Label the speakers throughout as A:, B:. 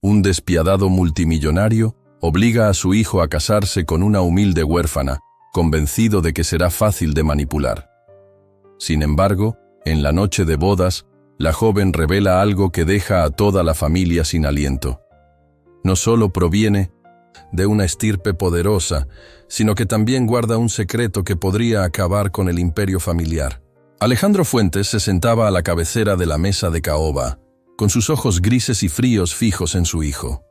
A: Un despiadado multimillonario obliga a su hijo a casarse con una humilde huérfana, convencido de que será fácil de manipular. Sin embargo, en la noche de bodas, la joven revela algo que deja a toda la familia sin aliento. No solo proviene de una estirpe poderosa, sino que también guarda un secreto que podría acabar con el imperio familiar. Alejandro Fuentes se sentaba a la cabecera de la mesa de caoba, con sus ojos grises y fríos fijos en su hijo.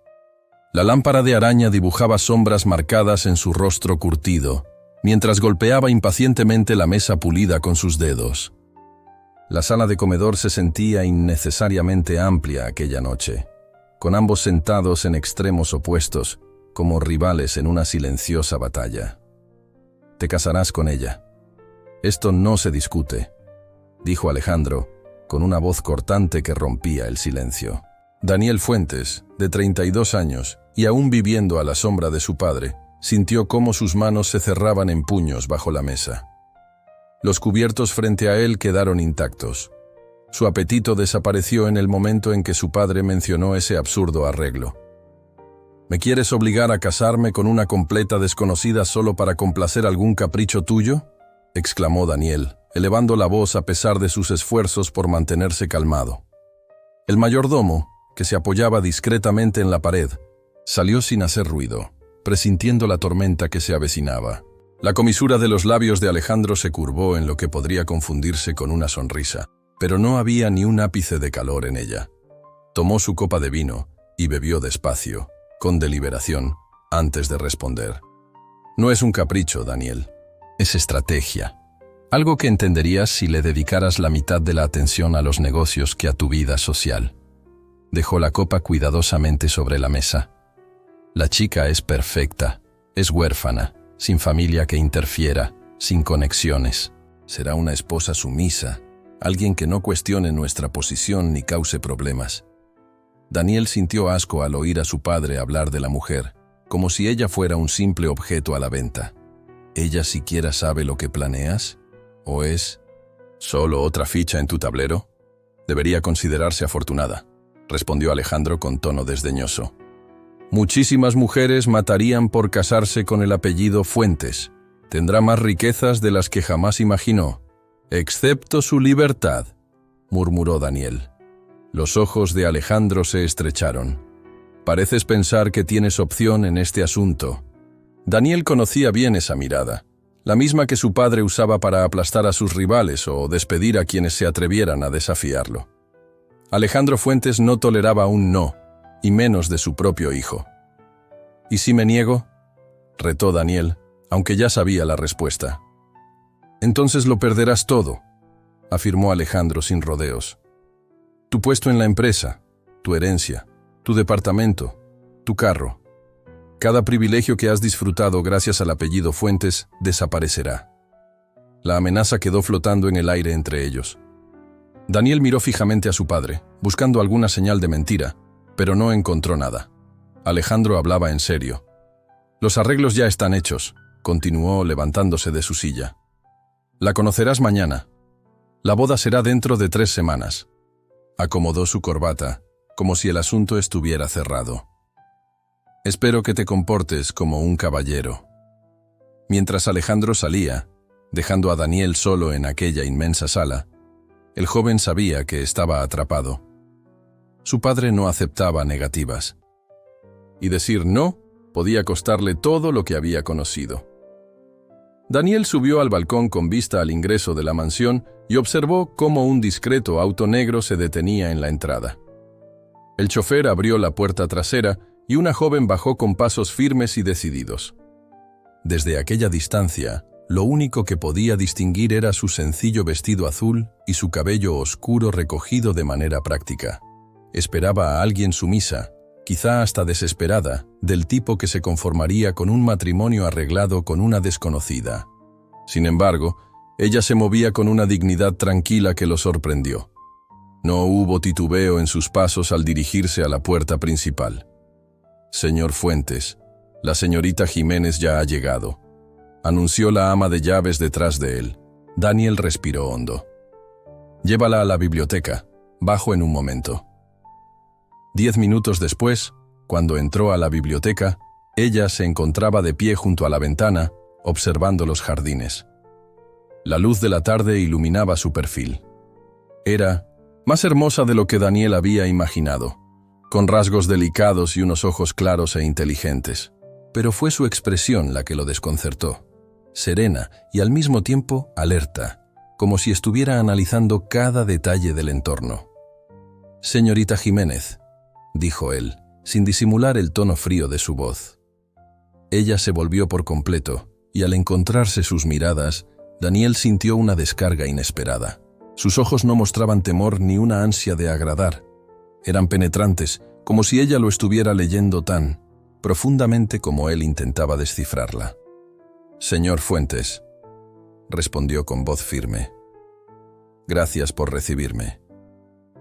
A: La lámpara de araña dibujaba sombras marcadas en su rostro curtido, mientras golpeaba impacientemente la mesa pulida con sus dedos. La sala de comedor se sentía innecesariamente amplia aquella noche, con ambos sentados en extremos opuestos, como rivales en una silenciosa batalla. «Te casarás con ella. Esto no se discute», dijo Alejandro, con una voz cortante que rompía el silencio. Daniel Fuentes, de 32 años, y aún viviendo a la sombra de su padre, sintió cómo sus manos se cerraban en puños bajo la mesa. Los cubiertos frente a él quedaron intactos. Su apetito desapareció en el momento en que su padre mencionó ese absurdo arreglo. «¿Me quieres obligar a casarme con una completa desconocida solo para complacer algún capricho tuyo?», exclamó Daniel, elevando la voz a pesar de sus esfuerzos por mantenerse calmado. El mayordomo, que se apoyaba discretamente en la pared, salió sin hacer ruido, presintiendo la tormenta que se avecinaba. La comisura de los labios de Alejandro se curvó en lo que podría confundirse con una sonrisa, pero no había ni un ápice de calor en ella. Tomó su copa de vino y bebió despacio, con deliberación, antes de responder. «No es un capricho, Daniel. Es estrategia. Algo que entenderías si le dedicaras la mitad de la atención a los negocios que a tu vida social». Dejó la copa cuidadosamente sobre la mesa. «La chica es perfecta. Es huérfana, sin familia que interfiera, sin conexiones. Será una esposa sumisa, alguien que no cuestione nuestra posición ni cause problemas». Daniel sintió asco al oír a su padre hablar de la mujer, como si ella fuera un simple objeto a la venta. ¿Ella siquiera sabe lo que planeas? ¿O es solo otra ficha en tu tablero? Debería considerarse afortunada, respondió Alejandro con tono desdeñoso. Muchísimas mujeres matarían por casarse con el apellido Fuentes. Tendrá más riquezas de las que jamás imaginó, excepto su libertad, murmuró Daniel. Los ojos de Alejandro se estrecharon. Pareces pensar que tienes opción en este asunto. Daniel conocía bien esa mirada, la misma que su padre usaba para aplastar a sus rivales o despedir a quienes se atrevieran a desafiarlo. Alejandro Fuentes no toleraba un no, y menos de su propio hijo. «¿Y si me niego?», retó Daniel, aunque ya sabía la respuesta. «Entonces lo perderás todo», afirmó Alejandro sin rodeos. «Tu puesto en la empresa, tu herencia, tu departamento, tu carro. Cada privilegio que has disfrutado gracias al apellido Fuentes desaparecerá». La amenaza quedó flotando en el aire entre ellos. Daniel miró fijamente a su padre, buscando alguna señal de mentira, pero no encontró nada. Alejandro hablaba en serio. «Los arreglos ya están hechos», continuó levantándose de su silla. «La conocerás mañana. La boda será dentro de 3 semanas». Acomodó su corbata, como si el asunto estuviera cerrado. «Espero que te comportes como un caballero». Mientras Alejandro salía, dejando a Daniel solo en aquella inmensa sala, el joven sabía que estaba atrapado. Su padre no aceptaba negativas. Y decir no podía costarle todo lo que había conocido. Daniel subió al balcón con vista al ingreso de la mansión y observó cómo un discreto auto negro se detenía en la entrada. El chofer abrió la puerta trasera y una joven bajó con pasos firmes y decididos. Desde aquella distancia, lo único que podía distinguir era su sencillo vestido azul y su cabello oscuro recogido de manera práctica. Esperaba a alguien sumisa, quizá hasta desesperada, del tipo que se conformaría con un matrimonio arreglado con una desconocida. Sin embargo, ella se movía con una dignidad tranquila que lo sorprendió. No hubo titubeo en sus pasos al dirigirse a la puerta principal. «Señor Fuentes, la señorita Jiménez ya ha llegado», anunció la ama de llaves detrás de él. Daniel respiró hondo. «Llévala a la biblioteca. Bajo en un momento». 10 minutos después, Cuando entró a la biblioteca, ella se encontraba de pie junto a la ventana, observando los jardines. La luz de la tarde iluminaba su perfil. Era más hermosa de lo que Daniel había imaginado, con rasgos delicados y unos ojos claros e inteligentes. Pero fue su expresión la que lo desconcertó, serena y al mismo tiempo alerta, como si estuviera analizando cada detalle del entorno. «Señorita Jiménez», dijo él, sin disimular el tono frío de su voz. Ella se volvió por completo, y al encontrarse sus miradas, Daniel sintió una descarga inesperada. Sus ojos no mostraban temor ni una ansia de agradar. Eran penetrantes, como si ella lo estuviera leyendo tan profundamente como él intentaba descifrarla. «Señor Fuentes», respondió con voz firme. «Gracias por recibirme.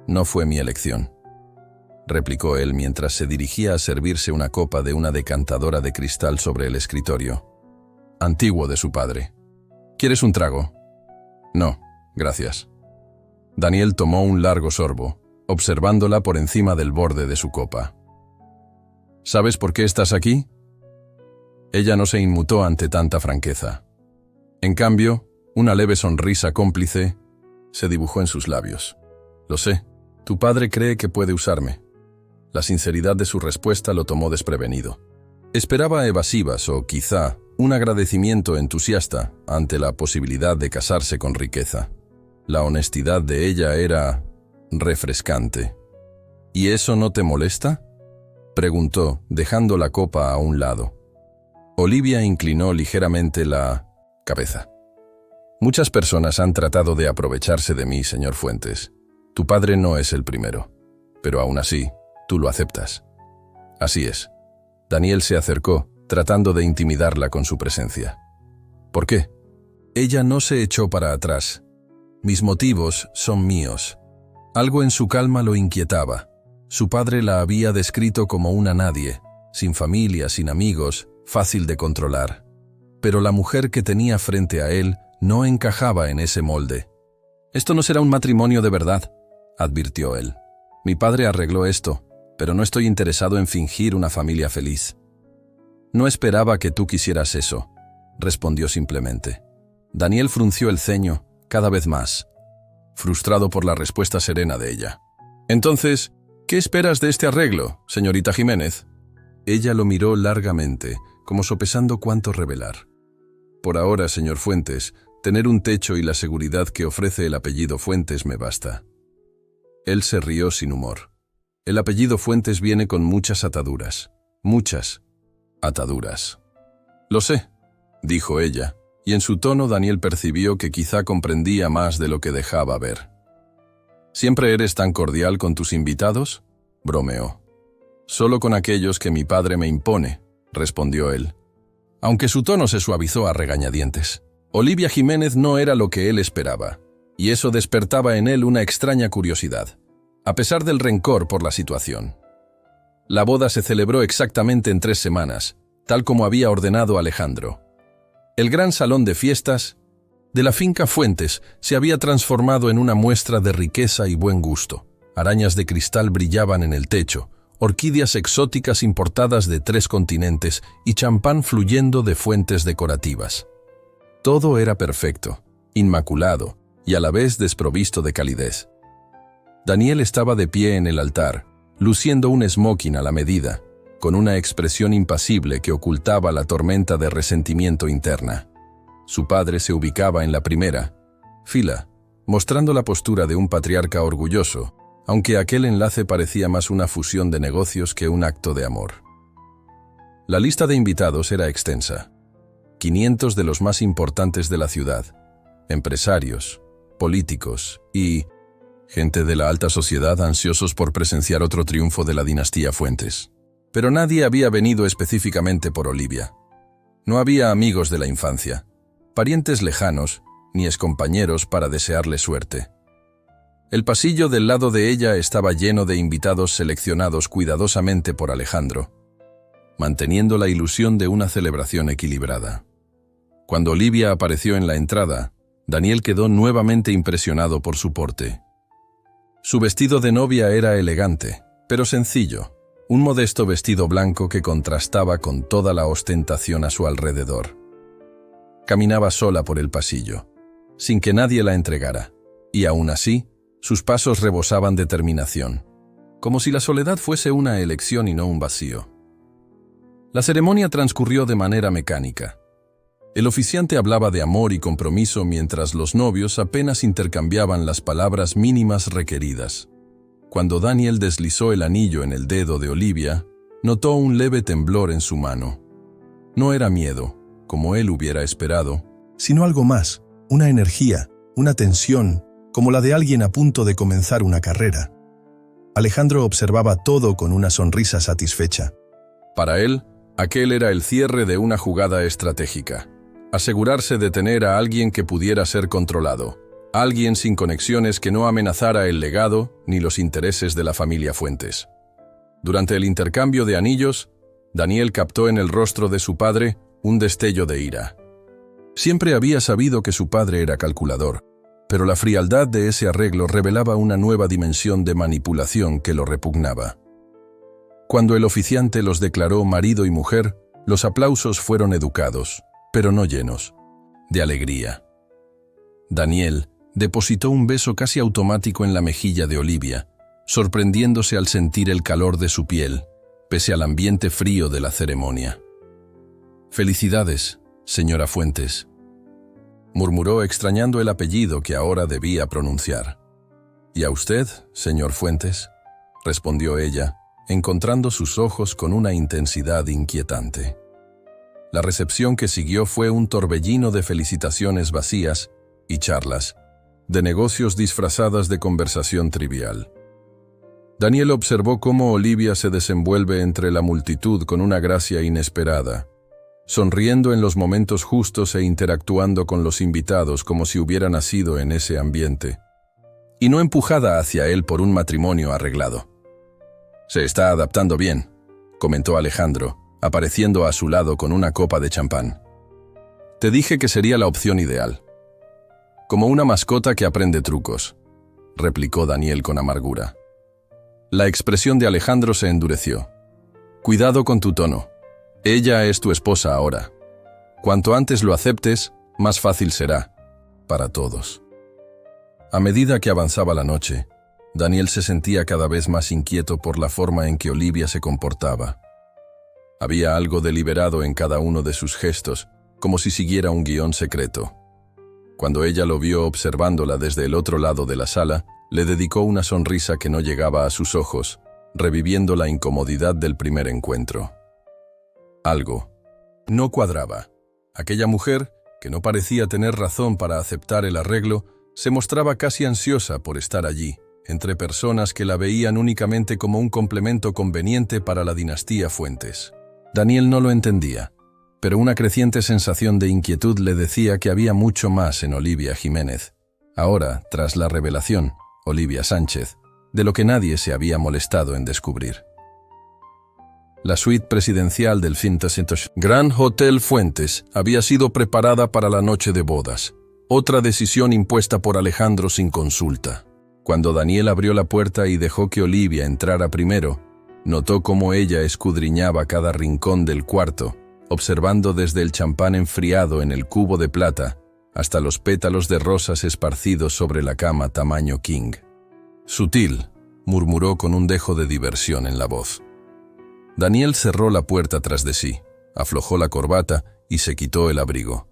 A: No fue mi elección», replicó él mientras se dirigía a servirse una copa de una decantadora de cristal sobre el escritorio, antiguo de su padre. «¿Quieres un trago?» «No, gracias». Daniel tomó un largo sorbo, observándola por encima del borde de su copa. «¿Sabes por qué estás aquí?» Ella no se inmutó ante tanta franqueza. En cambio, una leve sonrisa cómplice se dibujó en sus labios. «Lo sé, tu padre cree que puede usarme». La sinceridad de su respuesta lo tomó desprevenido. Esperaba evasivas o, quizá, un agradecimiento entusiasta ante la posibilidad de casarse con riqueza. La honestidad de ella era refrescante. «¿Y eso no te molesta?», preguntó, dejando la copa a un lado. Olivia inclinó ligeramente la cabeza. «Muchas personas han tratado de aprovecharse de mí, señor Fuentes. Tu padre no es el primero, pero aún así, tú lo aceptas». «Así es». Daniel se acercó, tratando de intimidarla con su presencia. «¿Por qué?». Ella no se echó para atrás. «Mis motivos son míos». Algo en su calma lo inquietaba. Su padre la había descrito como una nadie, sin familia, sin amigos, fácil de controlar. Pero la mujer que tenía frente a él no encajaba en ese molde. «Esto no será un matrimonio de verdad», advirtió él. «Mi padre arregló esto, pero no estoy interesado en fingir una familia feliz». «No esperaba que tú quisieras eso», respondió simplemente. Daniel frunció el ceño, cada vez más, frustrado por la respuesta serena de ella. «Entonces, ¿qué esperas de este arreglo, señorita Jiménez?». Ella lo miró largamente, como sopesando cuánto revelar. «Por ahora, señor Fuentes, tener un techo y la seguridad que ofrece el apellido Fuentes me basta». Él se rió sin humor. «El apellido Fuentes viene con muchas ataduras. Muchas ataduras». «Lo sé», dijo ella, y en su tono Daniel percibió que quizá comprendía más de lo que dejaba ver. «¿Siempre eres tan cordial con tus invitados?», bromeó. «Solo con aquellos que mi padre me impone», respondió él, aunque su tono se suavizó a regañadientes. Olivia Jiménez no era lo que él esperaba, y eso despertaba en él una extraña curiosidad, a pesar del rencor por la situación. La boda se celebró exactamente en 3 semanas, tal como había ordenado Alejandro. El gran salón de fiestas de la finca Fuentes se había transformado en una muestra de riqueza y buen gusto. Arañas de cristal brillaban en el techo, orquídeas exóticas importadas de 3 continentes y champán fluyendo de fuentes decorativas. Todo era perfecto, inmaculado y a la vez desprovisto de calidez. Daniel estaba de pie en el altar, luciendo un smoking a la medida, con una expresión impasible que ocultaba la tormenta de resentimiento interna. Su padre se ubicaba en la primera fila, mostrando la postura de un patriarca orgulloso, aunque aquel enlace parecía más una fusión de negocios que un acto de amor. La lista de invitados era extensa. 500 de los más importantes de la ciudad, empresarios, políticos y gente de la alta sociedad ansiosos por presenciar otro triunfo de la dinastía Fuentes. Pero nadie había venido específicamente por Olivia. No había amigos de la infancia, parientes lejanos, ni excompañeros para desearle suerte. El pasillo del lado de ella estaba lleno de invitados seleccionados cuidadosamente por Alejandro, manteniendo la ilusión de una celebración equilibrada. Cuando Olivia apareció en la entrada, Daniel quedó nuevamente impresionado por su porte. Su vestido de novia era elegante, pero sencillo, un modesto vestido blanco que contrastaba con toda la ostentación a su alrededor. Caminaba sola por el pasillo, sin que nadie la entregara, y aún así, sus pasos rebosaban determinación, como si la soledad fuese una elección y no un vacío. La ceremonia transcurrió de manera mecánica. El oficiante hablaba de amor y compromiso mientras los novios apenas intercambiaban las palabras mínimas requeridas. Cuando Daniel deslizó el anillo en el dedo de Olivia, notó un leve temblor en su mano. No era miedo, como él hubiera esperado,
B: sino algo más, una energía, una tensión, como la de alguien a punto de comenzar una carrera. Alejandro observaba todo con una sonrisa satisfecha.
A: Para él, aquel era el cierre de una jugada estratégica. Asegurarse de tener a alguien que pudiera ser controlado. Alguien sin conexiones que no amenazara el legado ni los intereses de la familia Fuentes. Durante el intercambio de anillos, Daniel captó en el rostro de su padre un destello de ira. Siempre había sabido que su padre era calculador, pero la frialdad de ese arreglo revelaba una nueva dimensión de manipulación que lo repugnaba. Cuando el oficiante los declaró marido y mujer, los aplausos fueron educados, pero no llenos, de alegría. Daniel depositó un beso casi automático en la mejilla de Olivia, sorprendiéndose al sentir el calor de su piel, pese al ambiente frío de la ceremonia. «Felicidades, señora Fuentes», murmuró extrañando el apellido que ahora debía pronunciar. «¿Y a usted, señor Fuentes?», respondió ella, encontrando sus ojos con una intensidad inquietante. La recepción que siguió fue un torbellino de felicitaciones vacías y charlas, de negocios disfrazadas de conversación trivial. Daniel observó cómo Olivia se desenvuelve entre la multitud con una gracia inesperada, sonriendo en los momentos justos e interactuando con los invitados como si hubiera nacido en ese ambiente, y no empujada hacia él por un matrimonio arreglado. «Se está adaptando bien», comentó Alejandro, apareciendo a su lado con una copa de champán. «Te dije que sería la opción ideal. Como una mascota que aprende trucos», replicó Daniel con amargura. La expresión de Alejandro se endureció. «Cuidado con tu tono. Ella es tu esposa ahora. Cuanto antes lo aceptes, más fácil será, para todos». A medida que avanzaba la noche, Daniel se sentía cada vez más inquieto por la forma en que Olivia se comportaba. Había algo deliberado en cada uno de sus gestos, como si siguiera un guión secreto. Cuando ella lo vio observándola desde el otro lado de la sala, le dedicó una sonrisa que no llegaba a sus ojos, reviviendo la incomodidad del primer encuentro. Algo no cuadraba. Aquella mujer, que no parecía tener razón para aceptar el arreglo, se mostraba casi ansiosa por estar allí, entre personas que la veían únicamente como un complemento conveniente para la dinastía Fuentes. Daniel no lo entendía, pero una creciente sensación de inquietud le decía que había mucho más en Olivia Jiménez. Ahora, tras la revelación, Olivia Sánchez, de lo que nadie se había molestado en descubrir. La suite presidencial del Grand Hotel Fuentes había sido preparada para la noche de bodas, otra decisión impuesta por Alejandro sin consulta. Cuando Daniel abrió la puerta y dejó que Olivia entrara primero, notó cómo ella escudriñaba cada rincón del cuarto, observando desde el champán enfriado en el cubo de plata hasta los pétalos de rosas esparcidos sobre la cama tamaño king. «Sutil», murmuró con un dejo de diversión en la voz. Daniel cerró la puerta tras de sí, aflojó la corbata y se quitó el abrigo.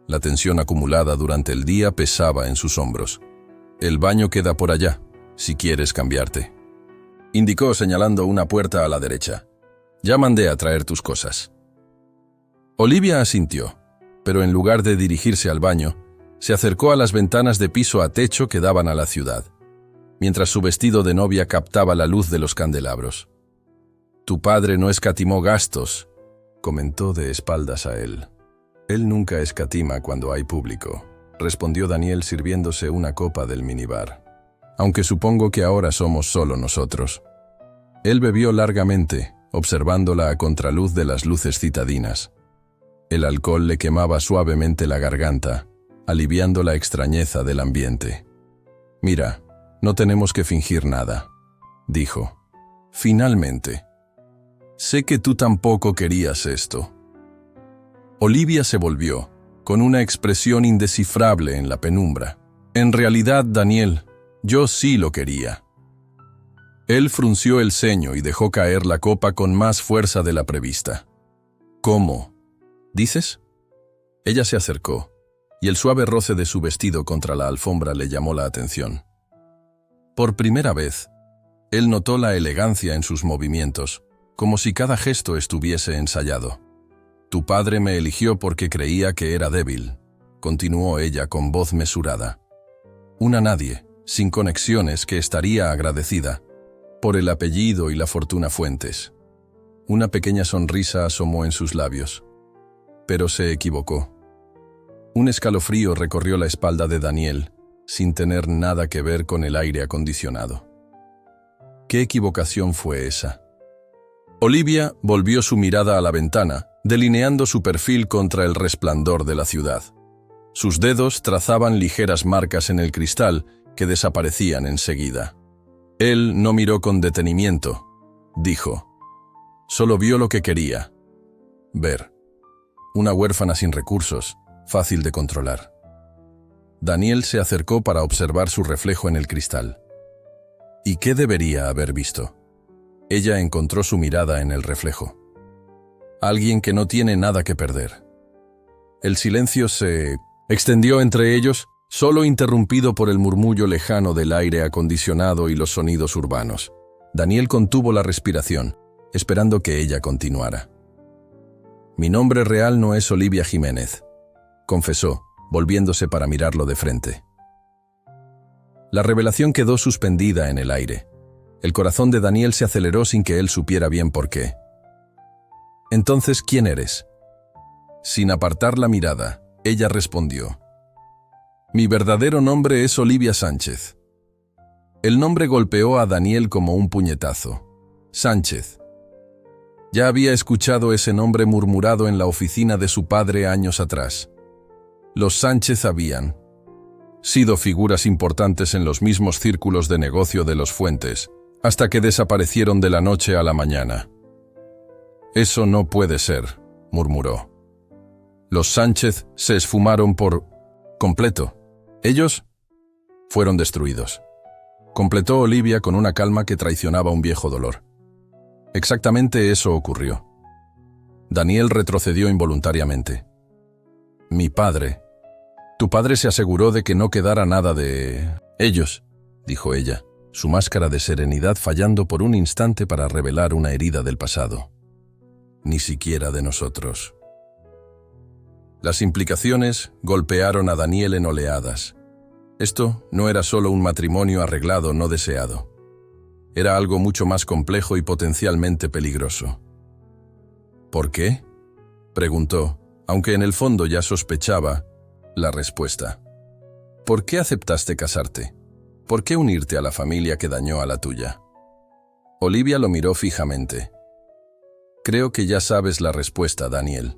A: La tensión acumulada durante el día pesaba en sus hombros. «El baño queda por allá, si quieres cambiarte», indicó señalando una puerta a la derecha. «Ya mandé a traer tus cosas». Olivia asintió, pero en lugar de dirigirse al baño, se acercó a las ventanas de piso a techo que daban a la ciudad, mientras su vestido de novia captaba la luz de los candelabros. «Tu padre no escatimó gastos», comentó de espaldas a él. «Él nunca escatima cuando hay público», respondió Daniel sirviéndose una copa del minibar. «Aunque supongo que ahora somos solo nosotros». Él bebió largamente, observándola a contraluz de las luces citadinas. El alcohol le quemaba suavemente la garganta, aliviando la extrañeza del ambiente. «Mira, no tenemos que fingir nada», dijo. Finalmente. Sé que tú tampoco querías esto. Olivia se volvió, con una expresión indescifrable en la penumbra. En realidad, Daniel, yo sí lo quería. Él frunció el ceño y dejó caer la copa con más fuerza de la prevista. ¿Cómo? ¿Dices? Ella se acercó, y el suave roce de su vestido contra la alfombra le llamó la atención. Por primera vez, él notó la elegancia en sus movimientos, como si cada gesto estuviese ensayado. Tu padre me eligió porque creía que era débil, continuó ella con voz mesurada. Una nadie, sin conexiones, que estaría agradecida por el apellido y la fortuna Fuentes. Una pequeña sonrisa asomó en sus labios, pero se equivocó. Un escalofrío recorrió la espalda de Daniel, sin tener nada que ver con el aire acondicionado. ¿Qué equivocación fue esa? Olivia volvió su mirada a la ventana, delineando su perfil contra el resplandor de la ciudad. Sus dedos trazaban ligeras marcas en el cristal que desaparecían enseguida. Él no miró con detenimiento, dijo. Solo vio lo que quería ver. Una huérfana sin recursos, fácil de controlar. Daniel se acercó para observar su reflejo en el cristal. ¿Y qué debería haber visto? Ella encontró su mirada en el reflejo. Alguien que no tiene nada que perder. El silencio se extendió entre ellos, solo interrumpido por el murmullo lejano del aire acondicionado y los sonidos urbanos. Daniel contuvo la respiración, esperando que ella continuara. Mi nombre real no es Olivia Jiménez, confesó, volviéndose para mirarlo de frente. La revelación quedó suspendida en el aire. El corazón de Daniel se aceleró sin que él supiera bien por qué. Entonces, ¿quién eres? Sin apartar la mirada, ella respondió. Mi verdadero nombre es Olivia Sánchez. El nombre golpeó a Daniel como un puñetazo. Sánchez. Ya había escuchado ese nombre murmurado en la oficina de su padre años atrás. Los Sánchez habían sido figuras importantes en los mismos círculos de negocio de los Fuentes, hasta que desaparecieron de la noche a la mañana. Eso no puede ser, murmuró. Los Sánchez se esfumaron por completo. Ellos fueron destruidos. Completó Olivia con una calma que traicionaba un viejo dolor. Exactamente eso ocurrió. Daniel retrocedió involuntariamente. Mi padre. Tu padre se aseguró de que no quedara nada de ellos, dijo ella, su máscara de serenidad fallando por un instante para revelar una herida del pasado. Ni siquiera de nosotros. Las implicaciones golpearon a Daniel en oleadas. Esto no era solo un matrimonio arreglado no deseado. Era algo mucho más complejo y potencialmente peligroso. ¿Por qué? Preguntó, aunque en el fondo ya sospechaba la respuesta. ¿Por qué aceptaste casarte? ¿Por qué unirte a la familia que dañó a la tuya? Olivia lo miró fijamente. Creo que ya sabes la respuesta, Daniel.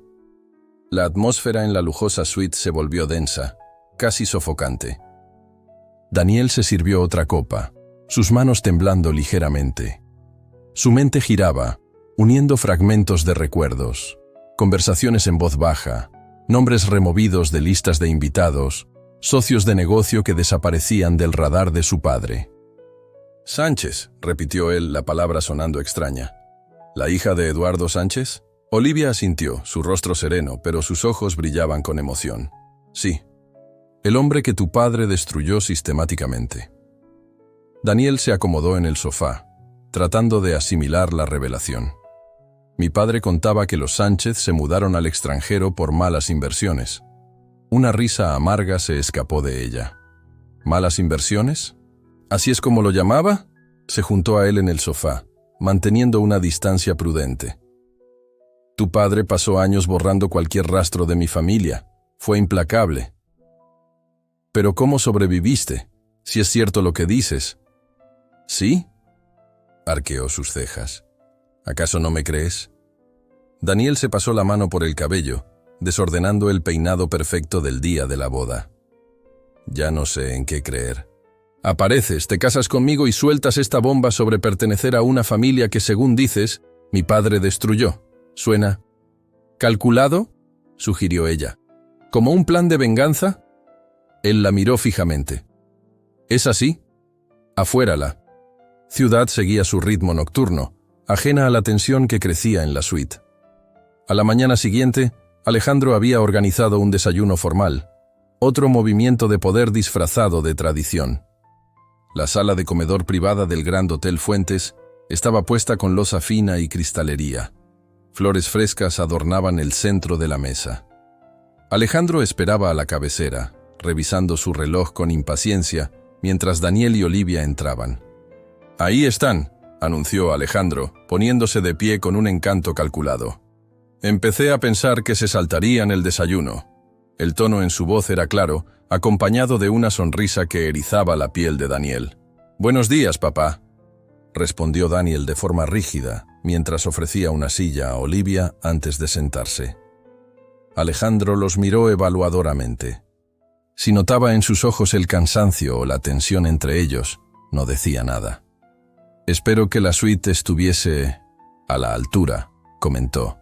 A: La atmósfera en la lujosa suite se volvió densa, casi sofocante. Daniel se sirvió otra copa, sus manos temblando ligeramente. Su mente giraba, uniendo fragmentos de recuerdos, conversaciones en voz baja, nombres removidos de listas de invitados, socios de negocio que desaparecían del radar de su padre. Sánchez, repitió él, la palabra sonando extraña. ¿La hija de Eduardo Sánchez? Olivia asintió, su rostro sereno, pero sus ojos brillaban con emoción. Sí, el hombre que tu padre destruyó sistemáticamente. Daniel se acomodó en el sofá, tratando de asimilar la revelación. Mi padre contaba que los Sánchez se mudaron al extranjero por malas inversiones. Una risa amarga se escapó de ella. ¿Malas inversiones? ¿Así es como lo llamaba? Se juntó a él en el sofá, manteniendo una distancia prudente. Tu padre pasó años borrando cualquier rastro de mi familia. Fue implacable. ¿Pero cómo sobreviviste? Si es cierto lo que dices. ¿Sí? Arqueó sus cejas. ¿Acaso no me crees? Daniel se pasó la mano por el cabello, desordenando el peinado perfecto del día de la boda. Ya no sé en qué creer. Apareces, te casas conmigo y sueltas esta bomba sobre pertenecer a una familia que, según dices, mi padre destruyó. ¿Suena calculado?, sugirió ella. ¿Como un plan de venganza? Él la miró fijamente. ¿Es así? Afuera la ciudad seguía su ritmo nocturno, ajena a la tensión que crecía en la suite. A la mañana siguiente, Alejandro había organizado un desayuno formal, otro movimiento de poder disfrazado de tradición. La sala de comedor privada del Grand Hotel Fuentes estaba puesta con loza fina y cristalería. Flores frescas adornaban el centro de la mesa. Alejandro esperaba a la cabecera, revisando su reloj con impaciencia, mientras Daniel y Olivia entraban. «Ahí están», anunció Alejandro, poniéndose de pie con un encanto calculado. «Empecé a pensar que se saltarían el desayuno». El tono en su voz era claro, acompañado de una sonrisa que erizaba la piel de Daniel. «Buenos días, papá», respondió Daniel de forma rígida, mientras ofrecía una silla a Olivia antes de sentarse. Alejandro los miró evaluadoramente. Si notaba en sus ojos el cansancio o la tensión entre ellos, no decía nada. «Espero que la suite estuviese a la altura», comentó.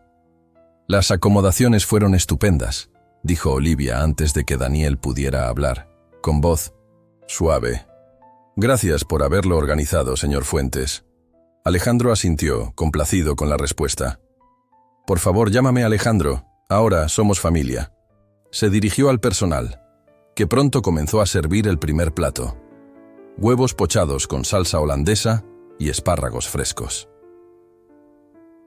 A: «Las acomodaciones fueron estupendas», dijo Olivia antes de que Daniel pudiera hablar, con voz suave. «Gracias por haberlo organizado, señor Fuentes». Alejandro asintió, complacido con la respuesta. «Por favor, llámame Alejandro. Ahora somos familia». Se dirigió al personal, que pronto comenzó a servir el primer plato. Huevos pochados con salsa holandesa y espárragos frescos.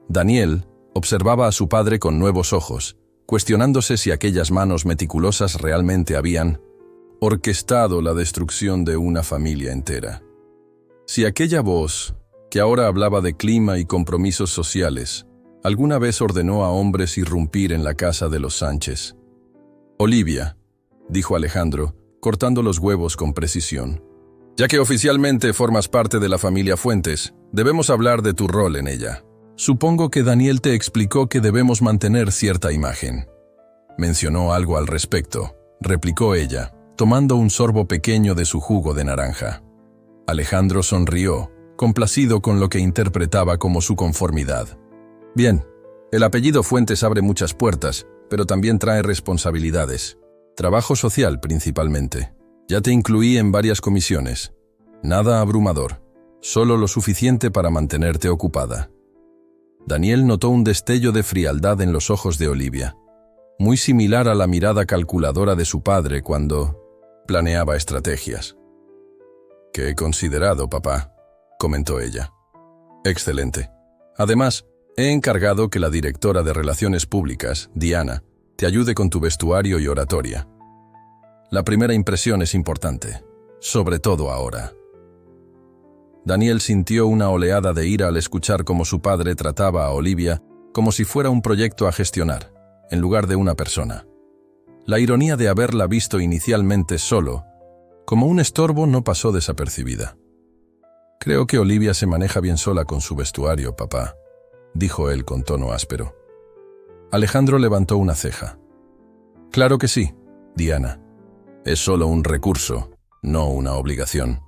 A: Daniel observaba a su padre con nuevos ojos, cuestionándose si aquellas manos meticulosas realmente habían orquestado la destrucción de una familia entera. Si aquella voz, que ahora hablaba de clima y compromisos sociales, alguna vez ordenó a hombres irrumpir en la casa de los Sánchez. «Olivia», dijo Alejandro, cortando los huevos con precisión. «Ya que oficialmente formas parte de la familia Fuentes, debemos hablar de tu rol en ella. Supongo que Daniel te explicó que debemos mantener cierta imagen». «Mencionó algo al respecto», replicó ella, tomando un sorbo pequeño de su jugo de naranja. Alejandro sonrió, complacido con lo que interpretaba como su conformidad. «Bien, el apellido Fuentes abre muchas puertas, pero también trae responsabilidades. Trabajo social, principalmente. Ya te incluí en varias comisiones. Nada abrumador, solo lo suficiente para mantenerte ocupada». Daniel notó un destello de frialdad en los ojos de Olivia, muy similar a la mirada calculadora de su padre cuando planeaba estrategias. «Qué he considerado, papá», comentó ella. «Excelente. Además, he encargado que la directora de Relaciones Públicas, Diana, te ayude con tu vestuario y oratoria. La primera impresión es importante, sobre todo ahora». Daniel sintió una oleada de ira al escuchar cómo su padre trataba a Olivia como si fuera un proyecto a gestionar, en lugar de una persona. La ironía de haberla visto inicialmente solo, como un estorbo, no pasó desapercibida. «Creo que Olivia se maneja bien sola con su vestuario, papá», dijo él con tono áspero. Alejandro levantó una ceja. «Claro que sí, Diana. Es solo un recurso, no una obligación.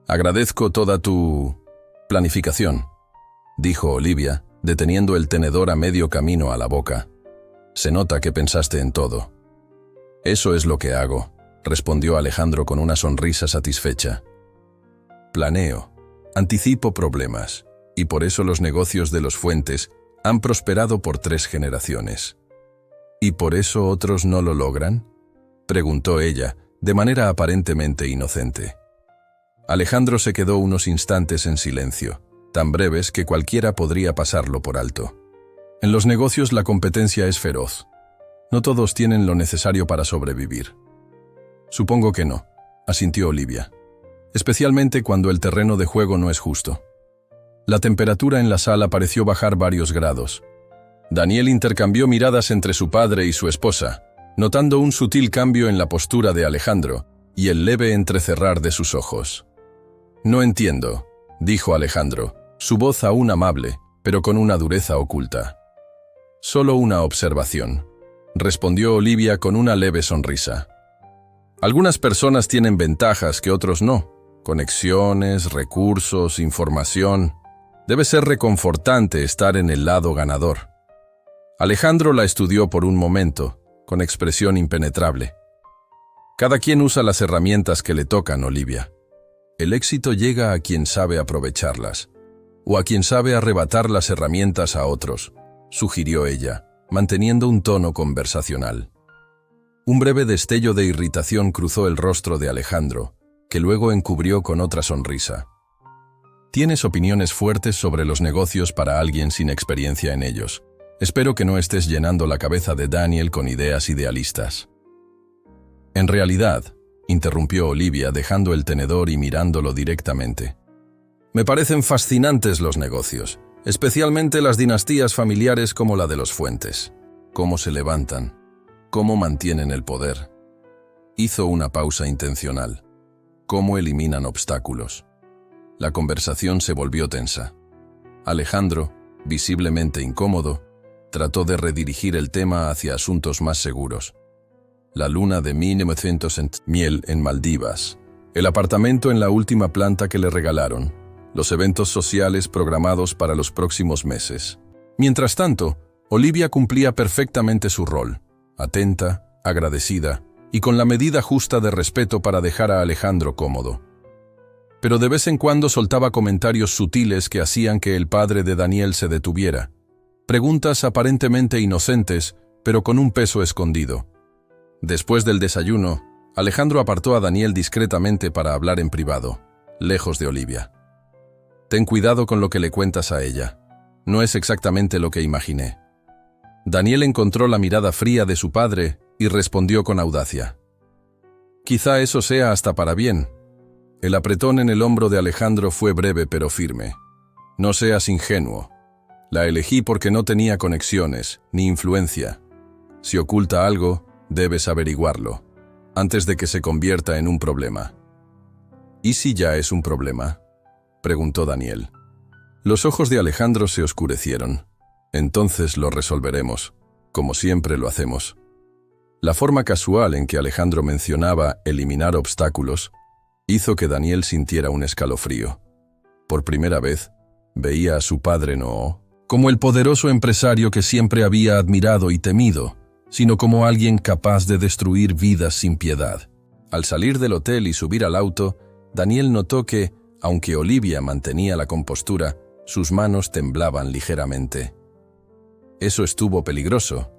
A: Agradezco toda tu planificación», dijo Olivia, deteniendo el tenedor a medio camino a la boca. «Se nota que pensaste en todo». «Eso es lo que hago», respondió Alejandro con una sonrisa satisfecha. «Planeo, anticipo problemas, y por eso los negocios de los Fuentes han prosperado por 3 generaciones». «¿Y por eso otros no lo logran?», preguntó ella, de manera aparentemente inocente. Alejandro se quedó unos instantes en silencio, tan breves que cualquiera podría pasarlo por alto. En los negocios la competencia es feroz. No todos tienen lo necesario para sobrevivir. «Supongo que no», asintió Olivia, especialmente cuando el terreno de juego no es justo. La temperatura en la sala pareció bajar varios grados. Daniel intercambió miradas entre su padre y su esposa, notando un sutil cambio en la postura de Alejandro y el leve entrecerrar de sus ojos. «No entiendo», dijo Alejandro, su voz aún amable, pero con una dureza oculta. «Solo una observación», respondió Olivia con una leve sonrisa. «Algunas personas tienen ventajas que otros no, Conexiones, recursos, información. Debe ser reconfortante estar en el lado ganador. Alejandro la estudió por un momento, con expresión impenetrable. Cada quien usa las herramientas que le tocan, Olivia. El éxito llega a quien sabe aprovecharlas, o a quien sabe arrebatar las herramientas a otros, sugirió ella, manteniendo un tono conversacional. Un breve destello de irritación cruzó el rostro de Alejandro, que luego encubrió con otra sonrisa. Tienes opiniones fuertes sobre los negocios para alguien sin experiencia en ellos. Espero que no estés llenando la cabeza de Daniel con ideas idealistas. En realidad, interrumpió Olivia dejando el tenedor y mirándolo directamente. Me parecen fascinantes los negocios, especialmente las dinastías familiares como la de los Fuentes. Cómo se levantan, cómo mantienen el poder. Hizo una pausa intencional. Cómo eliminan obstáculos. La conversación se volvió tensa. Alejandro, visiblemente incómodo, trató de redirigir el tema hacia asuntos más seguros. La luna de 1900 en miel en Maldivas, el apartamento en la última planta que le regalaron, los eventos sociales programados para los próximos meses. Mientras tanto, Olivia cumplía perfectamente su rol, atenta, agradecida y con la medida justa de respeto para dejar a Alejandro cómodo. Pero de vez en cuando soltaba comentarios sutiles que hacían que el padre de Daniel se detuviera. Preguntas aparentemente inocentes, pero con un peso escondido. Después del desayuno, Alejandro apartó a Daniel discretamente para hablar en privado, lejos de Olivia. Ten cuidado con lo que le cuentas a ella. No es exactamente lo que imaginé. Daniel encontró la mirada fría de su padre y respondió con audacia. Quizá eso sea hasta para bien. El apretón en el hombro de Alejandro fue breve pero firme. No seas ingenuo. La elegí porque no tenía conexiones, ni influencia. Si oculta algo, debes averiguarlo, antes de que se convierta en un problema. ¿Y si ya es un problema?, preguntó Daniel. Los ojos de Alejandro se oscurecieron. Entonces lo resolveremos, como siempre lo hacemos. La forma casual en que Alejandro mencionaba eliminar obstáculos hizo que Daniel sintiera un escalofrío. Por primera vez, veía a su padre no como el poderoso empresario que siempre había admirado y temido, sino como alguien capaz de destruir vidas sin piedad. Al salir del hotel y subir al auto, Daniel notó que, aunque Olivia mantenía la compostura, sus manos temblaban ligeramente. «Eso estuvo peligroso»,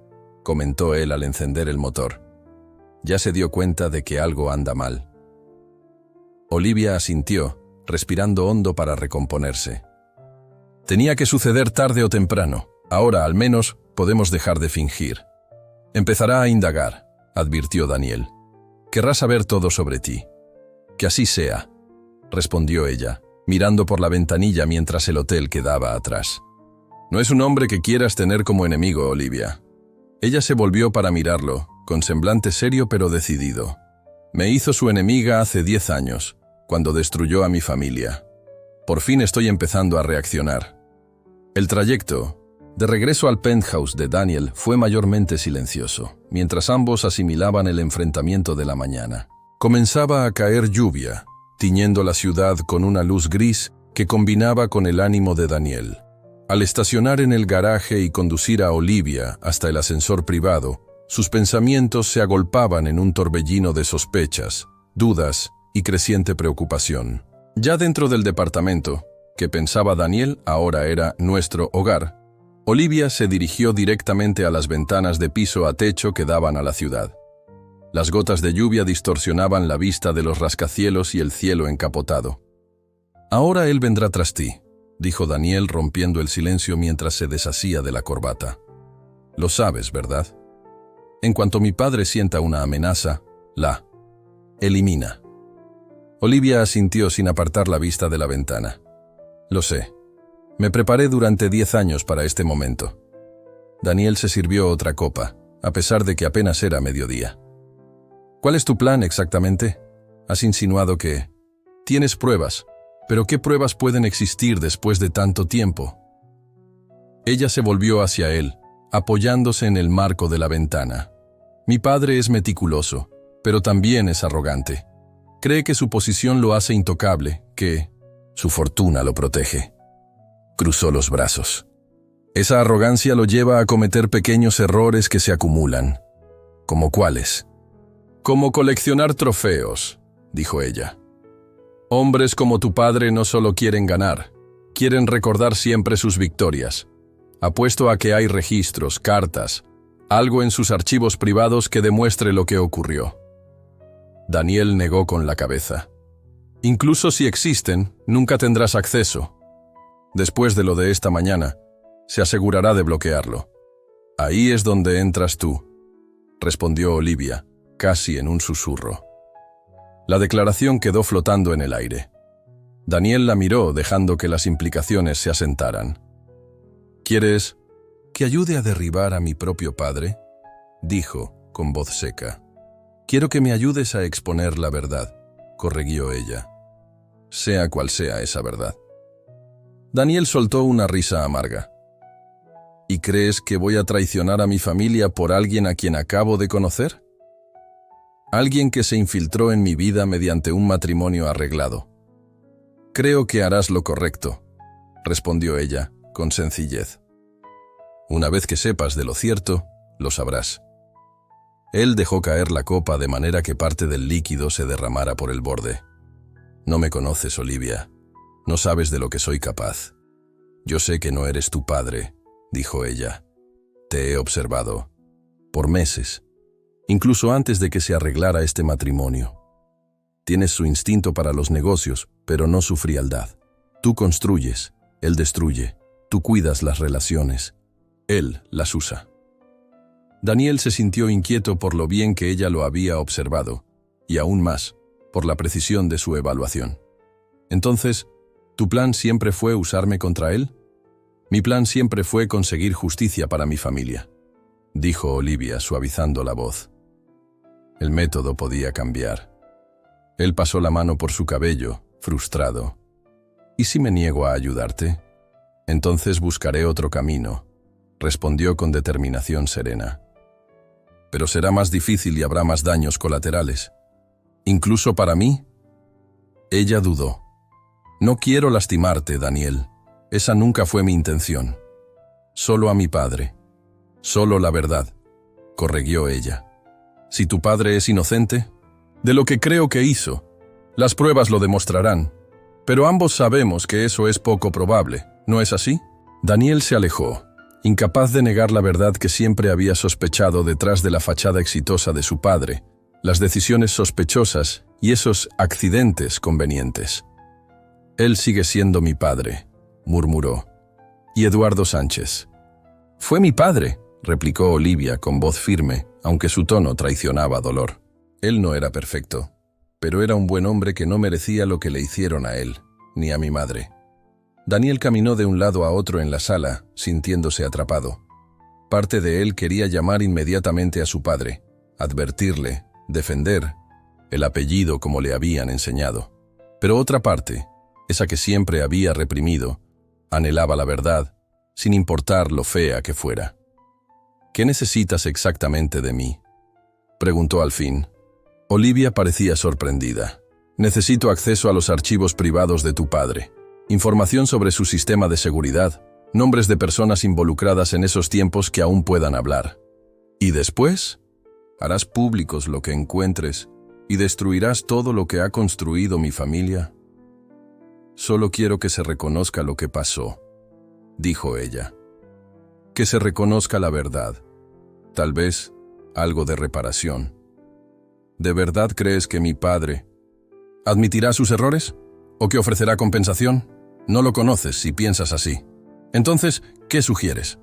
A: comentó él al encender el motor. Ya se dio cuenta de que algo anda mal. Olivia asintió, respirando hondo para recomponerse. Tenía que suceder tarde o temprano. Ahora, al menos, podemos dejar de fingir. Empezará a indagar, advirtió Daniel. Querrá saber todo sobre ti. Que así sea, respondió ella, mirando por la ventanilla mientras el hotel quedaba atrás. No es un hombre que quieras tener como enemigo, Olivia. Ella se volvió para mirarlo, con semblante serio pero decidido. Me hizo su enemiga hace 10 años, cuando destruyó a mi familia. Por fin estoy empezando a reaccionar. El trayecto, de regreso al penthouse de Daniel, fue mayormente silencioso, mientras ambos asimilaban el enfrentamiento de la mañana. Comenzaba a caer lluvia, tiñendo la ciudad con una luz gris que combinaba con el ánimo de Daniel. Al estacionar en el garaje y conducir a Olivia hasta el ascensor privado, sus pensamientos se agolpaban en un torbellino de sospechas, dudas y creciente preocupación. Ya dentro del departamento, que pensaba Daniel ahora era nuestro hogar, Olivia se dirigió directamente a las ventanas de piso a techo que daban a la ciudad. Las gotas de lluvia distorsionaban la vista de los rascacielos y el cielo encapotado. «Ahora él vendrá tras ti», dijo Daniel rompiendo el silencio mientras se deshacía de la corbata. «Lo sabes, ¿verdad? En cuanto mi padre sienta una amenaza, la elimina». Olivia asintió sin apartar la vista de la ventana. «Lo sé. Me preparé durante 10 años para este momento». Daniel se sirvió otra copa, a pesar de que apenas era mediodía. «¿Cuál es tu plan exactamente? Has insinuado que tienes pruebas, pero ¿qué pruebas pueden existir después de tanto tiempo?» Ella se volvió hacia él, apoyándose en el marco de la ventana. «Mi padre es meticuloso, pero también es arrogante. Cree que su posición lo hace intocable, que su fortuna lo protege. Cruzó los brazos. Esa arrogancia lo lleva a cometer pequeños errores que se acumulan. ¿Como cuáles? Como coleccionar trofeos, dijo ella. Hombres como tu padre no solo quieren ganar, quieren recordar siempre sus victorias. Apuesto a que hay registros, cartas, algo en sus archivos privados que demuestre lo que ocurrió. Daniel negó con la cabeza. Incluso si existen, nunca tendrás acceso. Después de lo de esta mañana, se asegurará de bloquearlo. Ahí es donde entras tú, respondió Olivia, casi en un susurro. La declaración quedó flotando en el aire. Daniel la miró, dejando que las implicaciones se asentaran. ¿Quieres que ayude a derribar a mi propio padre?, dijo, con voz seca. Quiero que me ayudes a exponer la verdad, corrigió ella. Sea cual sea esa verdad. Daniel soltó una risa amarga. ¿Y crees que voy a traicionar a mi familia por alguien a quien acabo de conocer? Alguien que se infiltró en mi vida mediante un matrimonio arreglado. Creo que harás lo correcto, respondió ella, con sencillez. Una vez que sepas de lo cierto, lo sabrás. Él dejó caer la copa de manera que parte del líquido se derramara por el borde. No me conoces, Olivia. No sabes de lo que soy capaz. Yo sé que no eres tu padre, dijo ella. Te he observado. Por meses. Incluso antes de que se arreglara este matrimonio. Tienes su instinto para los negocios, pero no su frialdad. Tú construyes, él destruye. Tú cuidas las relaciones. Él las usa. Daniel se sintió inquieto por lo bien que ella lo había observado, y aún más, por la precisión de su evaluación. Entonces, ¿tu plan siempre fue usarme contra él? Mi plan siempre fue conseguir justicia para mi familia, dijo Olivia, suavizando la voz. El método podía cambiar. Él pasó la mano por su cabello, frustrado. ¿Y si me niego a ayudarte? Entonces buscaré otro camino, respondió con determinación serena. Pero será más difícil y habrá más daños colaterales. ¿Incluso para mí? Ella dudó. No quiero lastimarte, Daniel. Esa nunca fue mi intención. Solo a mi padre. Solo la verdad, corrigió ella. Si tu padre es inocente, de lo que creo que hizo, las pruebas lo demostrarán. Pero ambos sabemos que eso es poco probable, ¿no es así? Daniel se alejó, incapaz de negar la verdad que siempre había sospechado detrás de la fachada exitosa de su padre, las decisiones sospechosas y esos accidentes convenientes. Él sigue siendo mi padre, murmuró. Y Eduardo Sánchez. Fue mi padre, replicó Olivia con voz firme, aunque su tono traicionaba dolor. Él no era perfecto, pero era un buen hombre que no merecía lo que le hicieron a él, ni a mi madre. Daniel caminó de un lado a otro en la sala, sintiéndose atrapado. Parte de él quería llamar inmediatamente a su padre, advertirle, defender, el apellido como le habían enseñado. Pero otra parte, esa que siempre había reprimido, anhelaba la verdad, sin importar lo fea que fuera. ¿Qué necesitas exactamente de mí?, preguntó al fin. Olivia parecía sorprendida. Necesito acceso a los archivos privados de tu padre. Información sobre su sistema de seguridad, nombres de personas involucradas en esos tiempos que aún puedan hablar. ¿Y después? Harás públicos lo que encuentres y destruirás todo lo que ha construido mi familia. Solo quiero que se reconozca lo que pasó, dijo ella. Que se reconozca la verdad. Tal vez algo de reparación. ¿De verdad crees que mi padre admitirá sus errores? ¿O que ofrecerá compensación? No lo conoces si piensas así. Entonces, ¿qué sugieres?,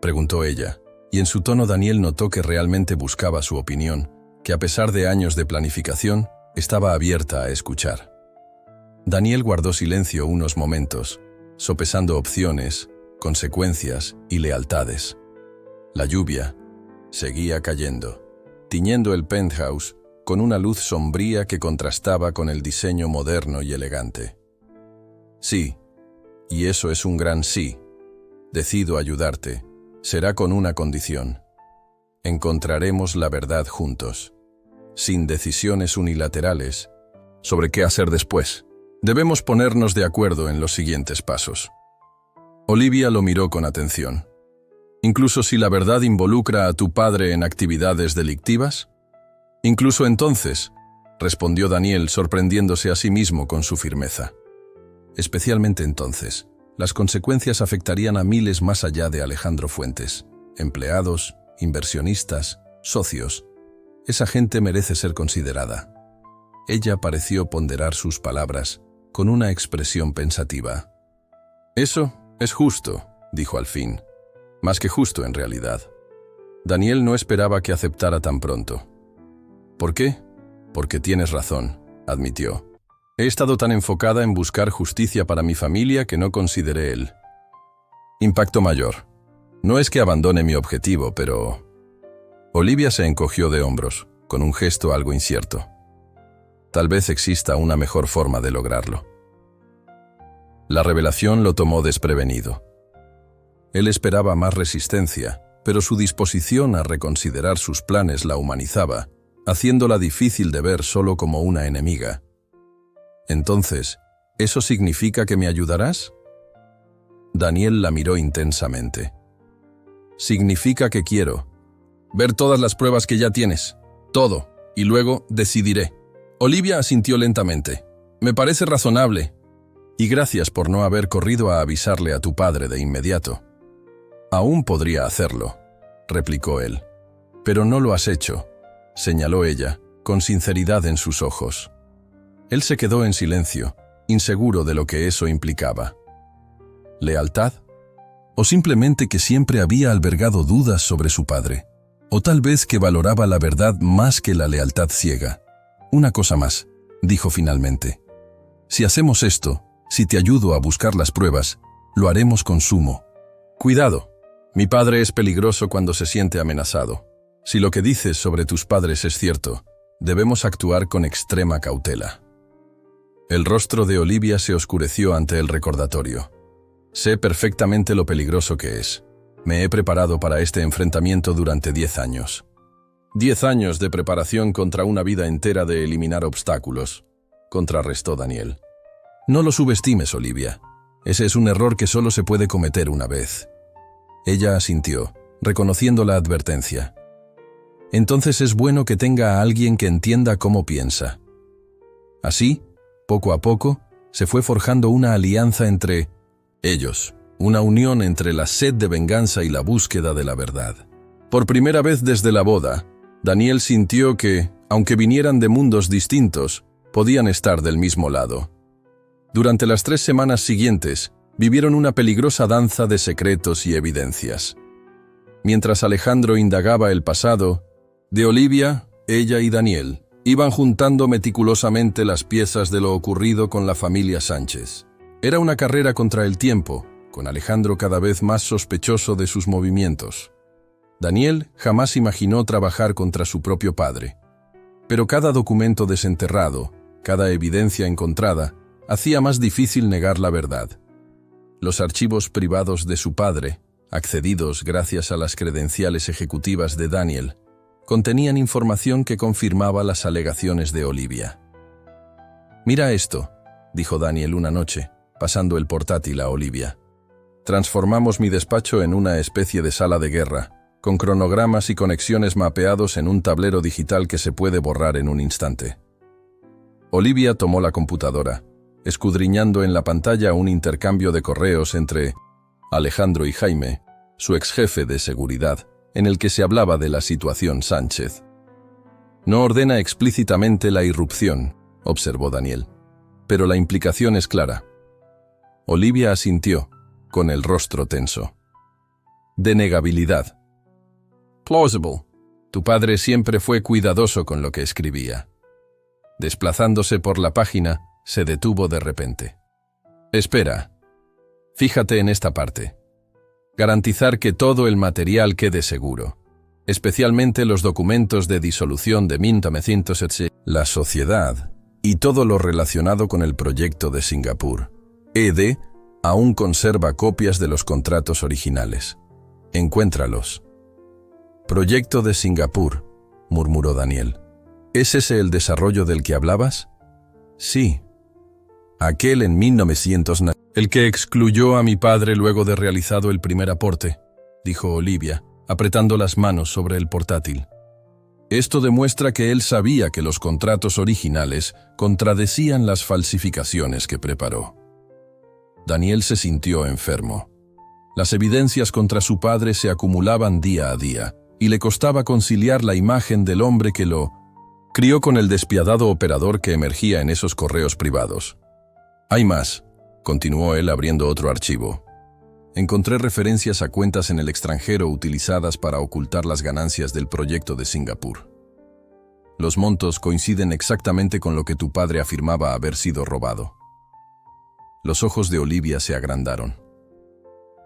A: preguntó ella, y en su tono Daniel notó que realmente buscaba su opinión, que a pesar de años de planificación, estaba abierta a escuchar. Daniel guardó silencio unos momentos, sopesando opciones, consecuencias y lealtades. La lluvia seguía cayendo, tiñendo el penthouse con una luz sombría que contrastaba con el diseño moderno y elegante. Sí, y eso es un gran sí. Decido ayudarte. Será con una condición. Encontraremos la verdad juntos, sin decisiones unilaterales sobre qué hacer después. Debemos ponernos de acuerdo en los siguientes pasos. Olivia lo miró con atención. ¿Incluso si la verdad involucra a tu padre en actividades delictivas? Incluso entonces, respondió Daniel, sorprendiéndose a sí mismo con su firmeza. Especialmente entonces, las consecuencias afectarían a miles más allá de Alejandro Fuentes. Empleados, inversionistas, socios. Esa gente merece ser considerada. Ella pareció ponderar sus palabras con una expresión pensativa. Eso es justo, dijo al fin. Más que justo en realidad. Daniel no esperaba que aceptara tan pronto. ¿Por qué? Porque tienes razón, admitió. He estado tan enfocada en buscar justicia para mi familia que no consideré el impacto mayor. No es que abandone mi objetivo, pero... Olivia se encogió de hombros, con un gesto algo incierto. Tal vez exista una mejor forma de lograrlo. La revelación lo tomó desprevenido. Él esperaba más resistencia, pero su disposición a reconsiderar sus planes la humanizaba, haciéndola difícil de ver solo como una enemiga. Entonces, ¿eso significa que me ayudarás? Daniel la miró intensamente. Significa que quiero ver todas las pruebas que ya tienes, todo, y luego decidiré. Olivia asintió lentamente. Me parece razonable. Y gracias por no haber corrido a avisarle a tu padre de inmediato. Aún podría hacerlo, replicó él. Pero no lo has hecho, señaló ella, con sinceridad en sus ojos. Él se quedó en silencio, inseguro de lo que eso implicaba. ¿Lealtad? ¿O simplemente que siempre había albergado dudas sobre su padre? ¿O tal vez que valoraba la verdad más que la lealtad ciega? Una cosa más, dijo finalmente. Si hacemos esto, si te ayudo a buscar las pruebas, lo haremos con sumo. Cuidado. Mi padre es peligroso cuando se siente amenazado. Si lo que dices sobre tus padres es cierto, debemos actuar con extrema cautela. El rostro de Olivia se oscureció ante el recordatorio. Sé perfectamente lo peligroso que es. Me he preparado para este enfrentamiento durante 10 años. 10 años de preparación contra una vida entera de eliminar obstáculos, contrarrestó Daniel. No lo subestimes, Olivia. Ese es un error que solo se puede cometer una vez. Ella asintió, reconociendo la advertencia. Entonces es bueno que tenga a alguien que entienda cómo piensa. Así, poco a poco, se fue forjando una alianza entre ellos, una unión entre la sed de venganza y la búsqueda de la verdad. Por primera vez desde la boda, Daniel sintió que, aunque vinieran de mundos distintos, podían estar del mismo lado. Durante las 3 semanas siguientes, vivieron una peligrosa danza de secretos y evidencias. Mientras Alejandro indagaba el pasado, de Olivia, ella y Daniel iban juntando meticulosamente las piezas de lo ocurrido con la familia Sánchez. Era una carrera contra el tiempo, con Alejandro cada vez más sospechoso de sus movimientos. Daniel jamás imaginó trabajar contra su propio padre. Pero cada documento desenterrado, cada evidencia encontrada, hacía más difícil negar la verdad. Los archivos privados de su padre, accedidos gracias a las credenciales ejecutivas de Daniel, contenían información que confirmaba las alegaciones de Olivia. «Mira esto», dijo Daniel una noche, pasando el portátil a Olivia. «Transformamos mi despacho en una especie de sala de guerra, con cronogramas y conexiones mapeados en un tablero digital que se puede borrar en un instante». Olivia tomó la computadora, escudriñando en la pantalla un intercambio de correos entre Alejandro y Jaime, su exjefe de seguridad, en el que se hablaba de la situación Sánchez. «No ordena explícitamente la irrupción», observó Daniel, «pero la implicación es clara». Olivia asintió, con el rostro tenso. «Denegabilidad». «Plausible». Tu padre siempre fue cuidadoso con lo que escribía. Desplazándose por la página, se detuvo de repente. «Espera. Fíjate en esta parte. Garantizar que todo el material quede seguro, especialmente los documentos de disolución de 1977, la sociedad y todo lo relacionado con el proyecto de Singapur. ED aún conserva copias de los contratos originales. Encuéntralos». «Proyecto de Singapur», murmuró Daniel. «¿Es ese el desarrollo del que hablabas?» Sí, aquel en 1990. El que excluyó a mi padre luego de realizado el primer aporte, dijo Olivia, apretando las manos sobre el portátil. Esto demuestra que él sabía que los contratos originales contradecían las falsificaciones que preparó. Daniel se sintió enfermo. Las evidencias contra su padre se acumulaban día a día, y le costaba conciliar la imagen del hombre que lo crió con el despiadado operador que emergía en esos correos privados. Hay más, continuó él abriendo otro archivo. Encontré referencias a cuentas en el extranjero utilizadas para ocultar las ganancias del proyecto de Singapur. Los montos coinciden exactamente con lo que tu padre afirmaba haber sido robado. Los ojos de Olivia se agrandaron.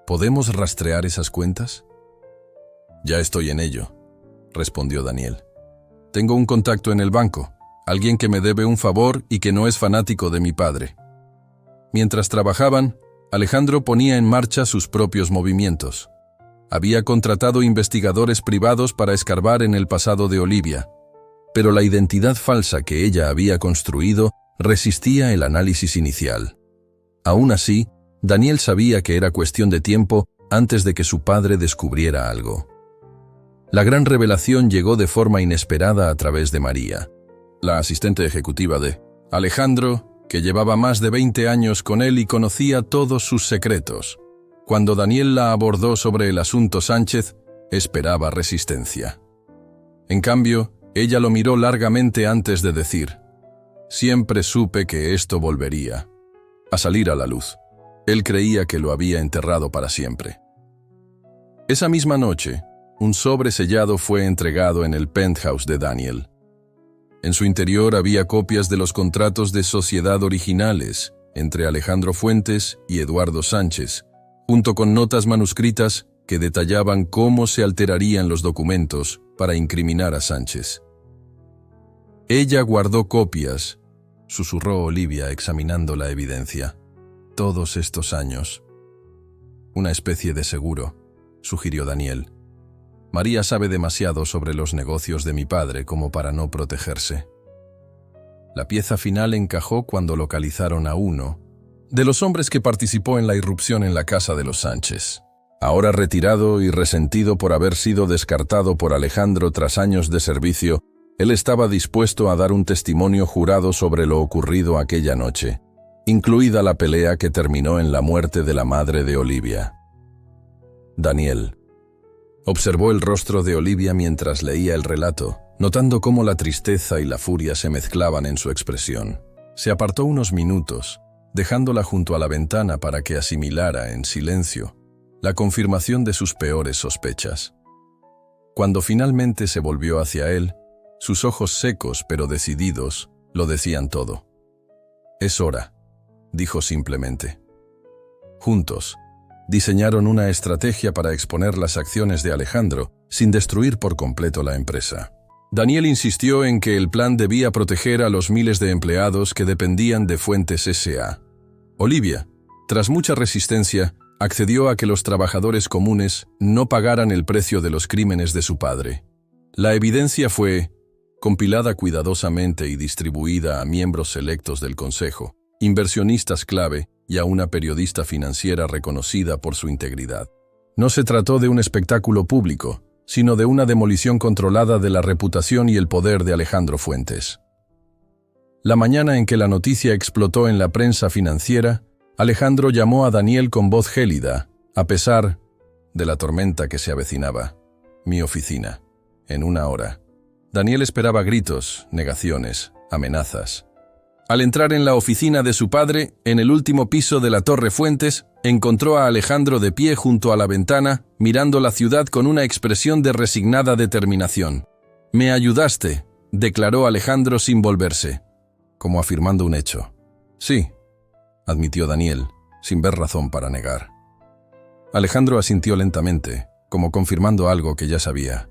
A: ¿Podemos rastrear esas cuentas? Ya estoy en ello, respondió Daniel. Tengo un contacto en el banco, alguien que me debe un favor y que no es fanático de mi padre. Mientras trabajaban, Alejandro ponía en marcha sus propios movimientos. Había contratado investigadores privados para escarbar en el pasado de Olivia, pero la identidad falsa que ella había construido resistía el análisis inicial. Aún así, Daniel sabía que era cuestión de tiempo antes de que su padre descubriera algo. La gran revelación llegó de forma inesperada a través de María, la asistente ejecutiva de Alejandro, que llevaba más de 20 años con él y conocía todos sus secretos. Cuando Daniel la abordó sobre el asunto Sánchez, esperaba resistencia. En cambio, ella lo miró largamente antes de decir: «Siempre supe que esto volvería a salir a la luz». Él creía que lo había enterrado para siempre. Esa misma noche, un sobre sellado fue entregado en el penthouse de Daniel. En su interior había copias de los contratos de sociedad originales entre Alejandro Fuentes y Eduardo Sánchez, junto con notas manuscritas que detallaban cómo se alterarían los documentos para incriminar a Sánchez. Ella guardó copias, susurró Olivia examinando la evidencia. Todos estos años. Una especie de seguro, sugirió Daniel. María sabe demasiado sobre los negocios de mi padre como para no protegerse. La pieza final encajó cuando localizaron a uno de los hombres que participó en la irrupción en la casa de los Sánchez. Ahora retirado y resentido por haber sido descartado por Alejandro tras años de servicio, él estaba dispuesto a dar un testimonio jurado sobre lo ocurrido aquella noche, incluida la pelea que terminó en la muerte de la madre de Olivia. Daniel observó el rostro de Olivia mientras leía el relato, notando cómo la tristeza y la furia se mezclaban en su expresión. Se apartó unos minutos, dejándola junto a la ventana para que asimilara, en silencio, la confirmación de sus peores sospechas. Cuando finalmente se volvió hacia él, sus ojos secos pero decididos lo decían todo. «Es hora», dijo simplemente. Juntos, diseñaron una estrategia para exponer las acciones de Alejandro sin destruir por completo la empresa. Daniel insistió en que el plan debía proteger a los miles de empleados que dependían de Fuentes S.A. Olivia, tras mucha resistencia, accedió a que los trabajadores comunes no pagaran el precio de los crímenes de su padre. La evidencia fue compilada cuidadosamente y distribuida a miembros selectos del consejo, inversionistas clave y a una periodista financiera reconocida por su integridad. No se trató de un espectáculo público, sino de una demolición controlada de la reputación y el poder de Alejandro Fuentes. La mañana en que la noticia explotó en la prensa financiera, Alejandro llamó a Daniel con voz gélida, a pesar de la tormenta que se avecinaba. «Mi oficina. En 1 hora». Daniel esperaba gritos, negaciones, amenazas. Al entrar en la oficina de su padre, en el último piso de la Torre Fuentes, encontró a Alejandro de pie junto a la ventana, mirando la ciudad con una expresión de resignada determinación. «Me ayudaste», declaró Alejandro sin volverse, como afirmando un hecho. «Sí», admitió Daniel, sin ver razón para negar. Alejandro asintió lentamente, como confirmando algo que ya sabía.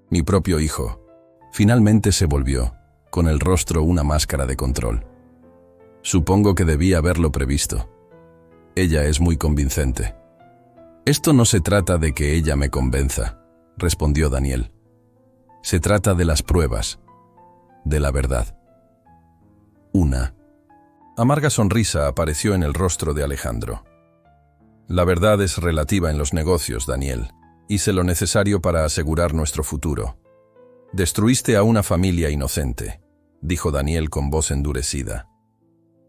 A: «Mi propio hijo». Finalmente se volvió, con el rostro una máscara de control. «Supongo que debí haberlo previsto. Ella es muy convincente». «Esto no se trata de que ella me convenza», respondió Daniel. «Se trata de las pruebas, de la verdad. Una Amarga sonrisa apareció en el rostro de Alejandro. La verdad es relativa en los negocios, Daniel. Hice lo necesario para asegurar nuestro futuro. Destruiste a una familia inocente, dijo Daniel con voz endurecida.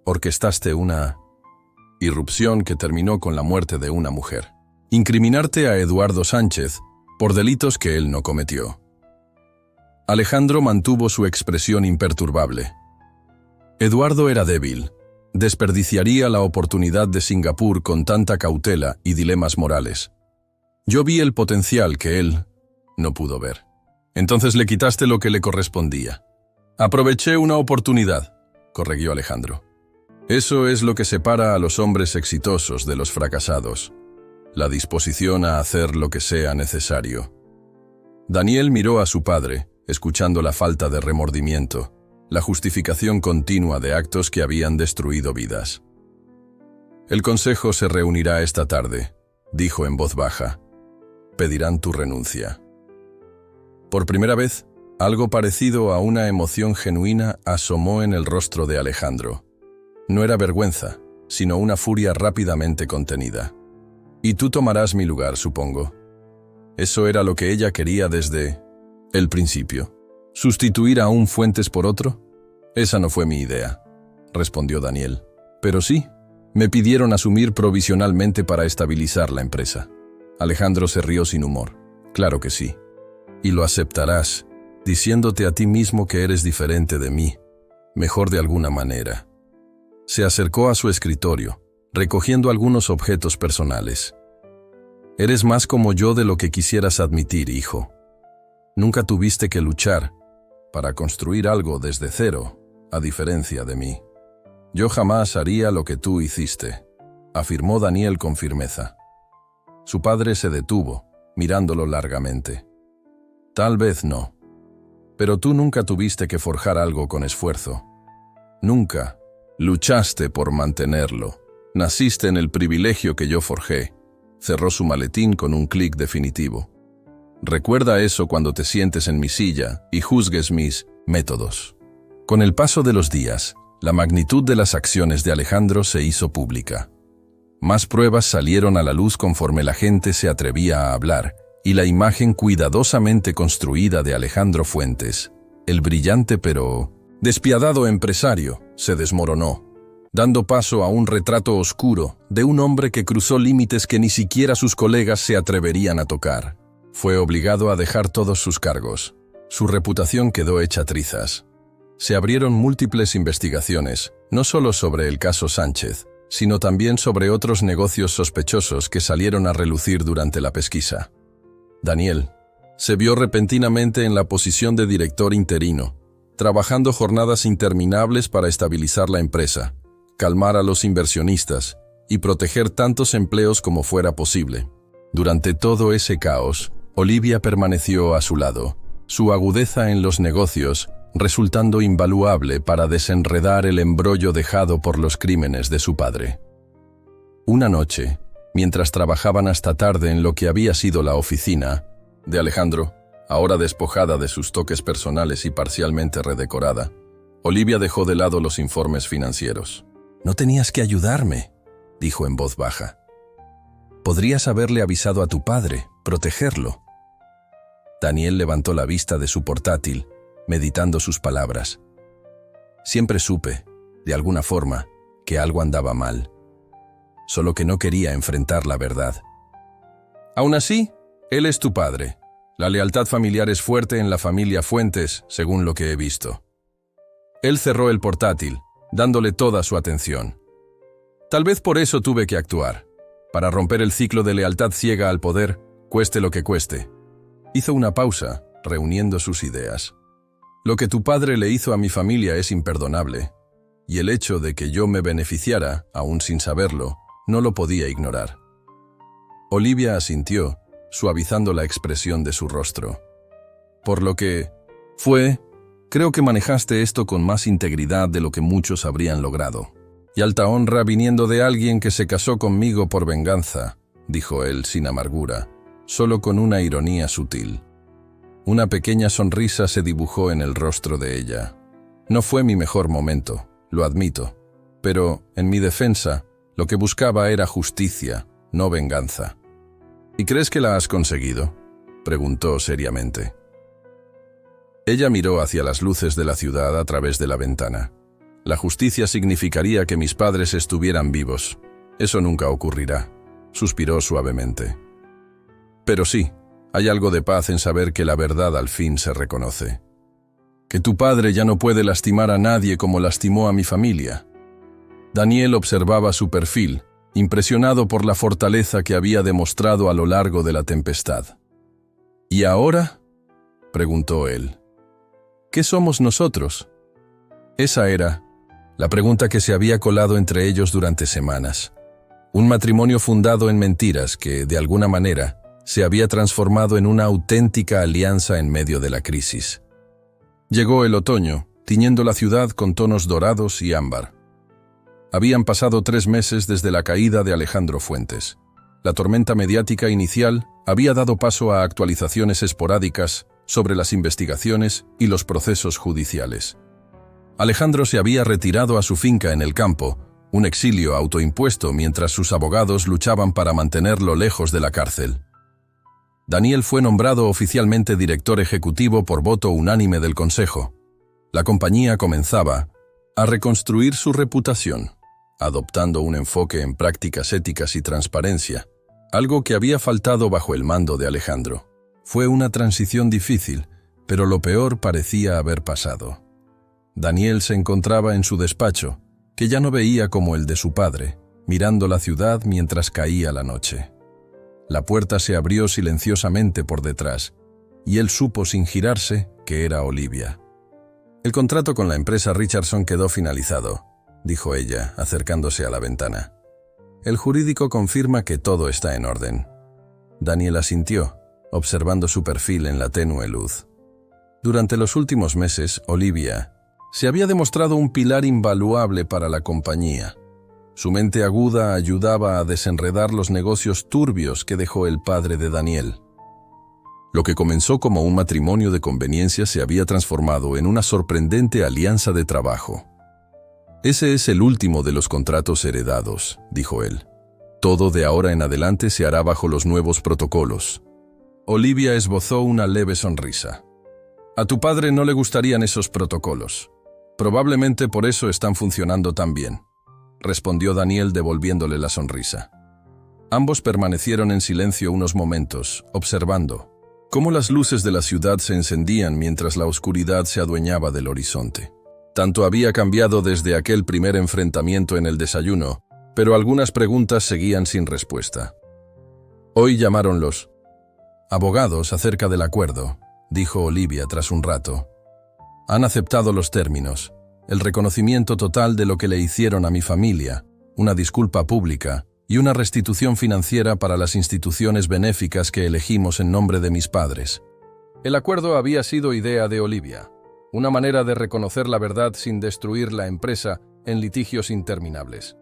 A: Orquestaste una irrupción que terminó con la muerte de una mujer. Incriminarte a Eduardo Sánchez por delitos que él no cometió. Alejandro mantuvo su expresión imperturbable. Eduardo era débil. Desperdiciaría la oportunidad de Singapur con tanta cautela y dilemas morales. Yo vi el potencial que él no pudo ver. Entonces le quitaste lo que le correspondía. Aproveché una oportunidad, corrigió Alejandro. Eso es lo que separa a los hombres exitosos de los fracasados. La disposición a hacer lo que sea necesario. Daniel miró a su padre, escuchando la falta de remordimiento, la justificación continua de actos que habían destruido vidas. El consejo se reunirá esta tarde, dijo en voz baja. Pedirán tu renuncia. Por primera vez, algo parecido a una emoción genuina asomó en el rostro de Alejandro. No era vergüenza, sino una furia rápidamente contenida. Y tú tomarás mi lugar, supongo. Eso era lo que ella quería desde el principio. ¿Sustituir a un Fuentes por otro? Esa no fue mi idea, respondió Daniel. Pero sí, me pidieron asumir provisionalmente para estabilizar la empresa. Alejandro se rió sin humor. Claro que sí. Y lo aceptarás, diciéndote a ti mismo que eres diferente de mí, mejor de alguna manera. Se acercó a su escritorio, recogiendo algunos objetos personales. Eres más como yo de lo que quisieras admitir, hijo. Nunca tuviste que luchar para construir algo desde cero, a diferencia de mí. Yo jamás haría lo que tú hiciste, afirmó Daniel con firmeza. Su padre se detuvo, mirándolo largamente. Tal vez no. Pero tú nunca tuviste que forjar algo con esfuerzo. Nunca. Luchaste por mantenerlo. Naciste en el privilegio que yo forjé. Cerró su maletín con un clic definitivo. Recuerda eso cuando te sientes en mi silla y juzgues mis métodos. Con el paso de los días, la magnitud de las acciones de Alejandro se hizo pública. Más pruebas salieron a la luz conforme la gente se atrevía a hablar, y la imagen cuidadosamente construida de Alejandro Fuentes, el brillante pero despiadado empresario, se desmoronó, dando paso a un retrato oscuro de un hombre que cruzó límites que ni siquiera sus colegas se atreverían a tocar. Fue obligado a dejar todos sus cargos. Su reputación quedó hecha trizas. Se abrieron múltiples investigaciones, no solo sobre el caso Sánchez, sino también sobre otros negocios sospechosos que salieron a relucir durante la pesquisa. Daniel se vio repentinamente en la posición de director interino, trabajando jornadas interminables para estabilizar la empresa, calmar a los inversionistas y proteger tantos empleos como fuera posible. Durante todo ese caos, Olivia permaneció a su lado, su agudeza en los negocios resultando invaluable para desenredar el embrollo dejado por los crímenes de su padre. Una noche, mientras trabajaban hasta tarde en lo que había sido la oficina de Alejandro, ahora despojada de sus toques personales y parcialmente redecorada, Olivia dejó de lado los informes financieros. «No tenías que ayudarme», dijo en voz baja. «Podrías haberle avisado a tu padre, protegerlo». Daniel levantó la vista de su portátil, meditando sus palabras. Siempre supe, de alguna forma, que algo andaba mal. Solo que no quería enfrentar la verdad. Aún así, él es tu padre. La lealtad familiar es fuerte en la familia Fuentes, según lo que he visto. Él cerró el portátil, dándole toda su atención. Tal vez por eso tuve que actuar, para romper el ciclo de lealtad ciega al poder, cueste lo que cueste. Hizo una pausa, reuniendo sus ideas. Lo que tu padre le hizo a mi familia es imperdonable, y el hecho de que yo me beneficiara, aún sin saberlo, no lo podía ignorar. Olivia asintió, suavizando la expresión de su rostro. Por lo que creo que manejaste esto con más integridad de lo que muchos habrían logrado. Y alta honra viniendo de alguien que se casó conmigo por venganza, dijo él sin amargura, solo con una ironía sutil. Una pequeña sonrisa se dibujó en el rostro de ella. No fue mi mejor momento, lo admito, Pero, en mi defensa, lo que buscaba era justicia, no venganza. ¿Y crees que la has conseguido?, preguntó seriamente. Ella miró hacia las luces de la ciudad a través de la ventana. La justicia significaría que mis padres estuvieran vivos. Eso nunca ocurrirá, suspiró suavemente. Pero sí, hay algo de paz en saber que la verdad al fin se reconoce. Que tu padre ya no puede lastimar a nadie como lastimó a mi familia. Daniel observaba su perfil, impresionado por la fortaleza que había demostrado a lo largo de la tempestad. ¿Y ahora?, preguntó él. ¿Qué somos nosotros? Esa era la pregunta que se había colado entre ellos durante semanas. Un matrimonio fundado en mentiras que, de alguna manera, se había transformado en una auténtica alianza en medio de la crisis. Llegó el otoño, tiñendo la ciudad con tonos dorados y ámbar. Habían pasado 3 meses desde la caída de Alejandro Fuentes. La tormenta mediática inicial había dado paso a actualizaciones esporádicas sobre las investigaciones y los procesos judiciales. Alejandro se había retirado a su finca en el campo, un exilio autoimpuesto mientras sus abogados luchaban para mantenerlo lejos de la cárcel. Daniel fue nombrado oficialmente director ejecutivo por voto unánime del Consejo. La compañía comenzaba a reconstruir su reputación, adoptando un enfoque en prácticas éticas y transparencia, algo que había faltado bajo el mando de Alejandro. Fue una transición difícil, pero lo peor parecía haber pasado. Daniel se encontraba en su despacho, que ya no veía como el de su padre, mirando la ciudad mientras caía la noche. La puerta se abrió silenciosamente por detrás, y él supo sin girarse que era Olivia. «El contrato con la empresa Richardson quedó finalizado», dijo ella, acercándose a la ventana. «El jurídico confirma que todo está en orden». Daniel asintió, observando su perfil en la tenue luz. Durante los últimos meses, Olivia se había demostrado un pilar invaluable para la compañía. Su mente aguda ayudaba a desenredar los negocios turbios que dejó el padre de Daniel. Lo que comenzó como un matrimonio de conveniencia se había transformado en una sorprendente alianza de trabajo. «Ese es el último de los contratos heredados», dijo él. «Todo de ahora en adelante se hará bajo los nuevos protocolos». Olivia esbozó una leve sonrisa. «A tu padre no le gustarían esos protocolos. Probablemente por eso están funcionando tan bien», respondió Daniel devolviéndole la sonrisa. Ambos permanecieron en silencio unos momentos, observando cómo las luces de la ciudad se encendían mientras la oscuridad se adueñaba del horizonte. Tanto había cambiado desde aquel primer enfrentamiento en el desayuno, pero algunas preguntas seguían sin respuesta. Hoy llamaron los abogados acerca del acuerdo, dijo Olivia tras un rato. Han aceptado los términos, el reconocimiento total de lo que le hicieron a mi familia, una disculpa pública y una restitución financiera para las instituciones benéficas que elegimos en nombre de mis padres. El acuerdo había sido idea de Olivia, una manera de reconocer la verdad sin destruir la empresa en litigios interminables.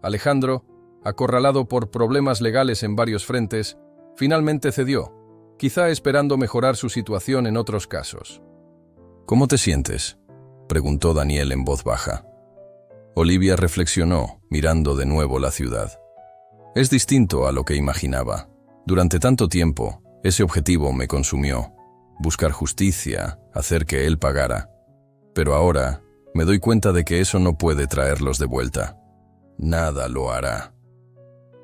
A: Alejandro, acorralado por problemas legales en varios frentes, finalmente cedió, quizá esperando mejorar su situación en otros casos. «¿Cómo te sientes?», preguntó Daniel en voz baja. Olivia reflexionó, mirando de nuevo la ciudad. «Es distinto a lo que imaginaba. Durante tanto tiempo, ese objetivo me consumió. Buscar justicia, hacer que él pagara. Pero ahora me doy cuenta de que eso no puede traerlos de vuelta. Nada lo hará».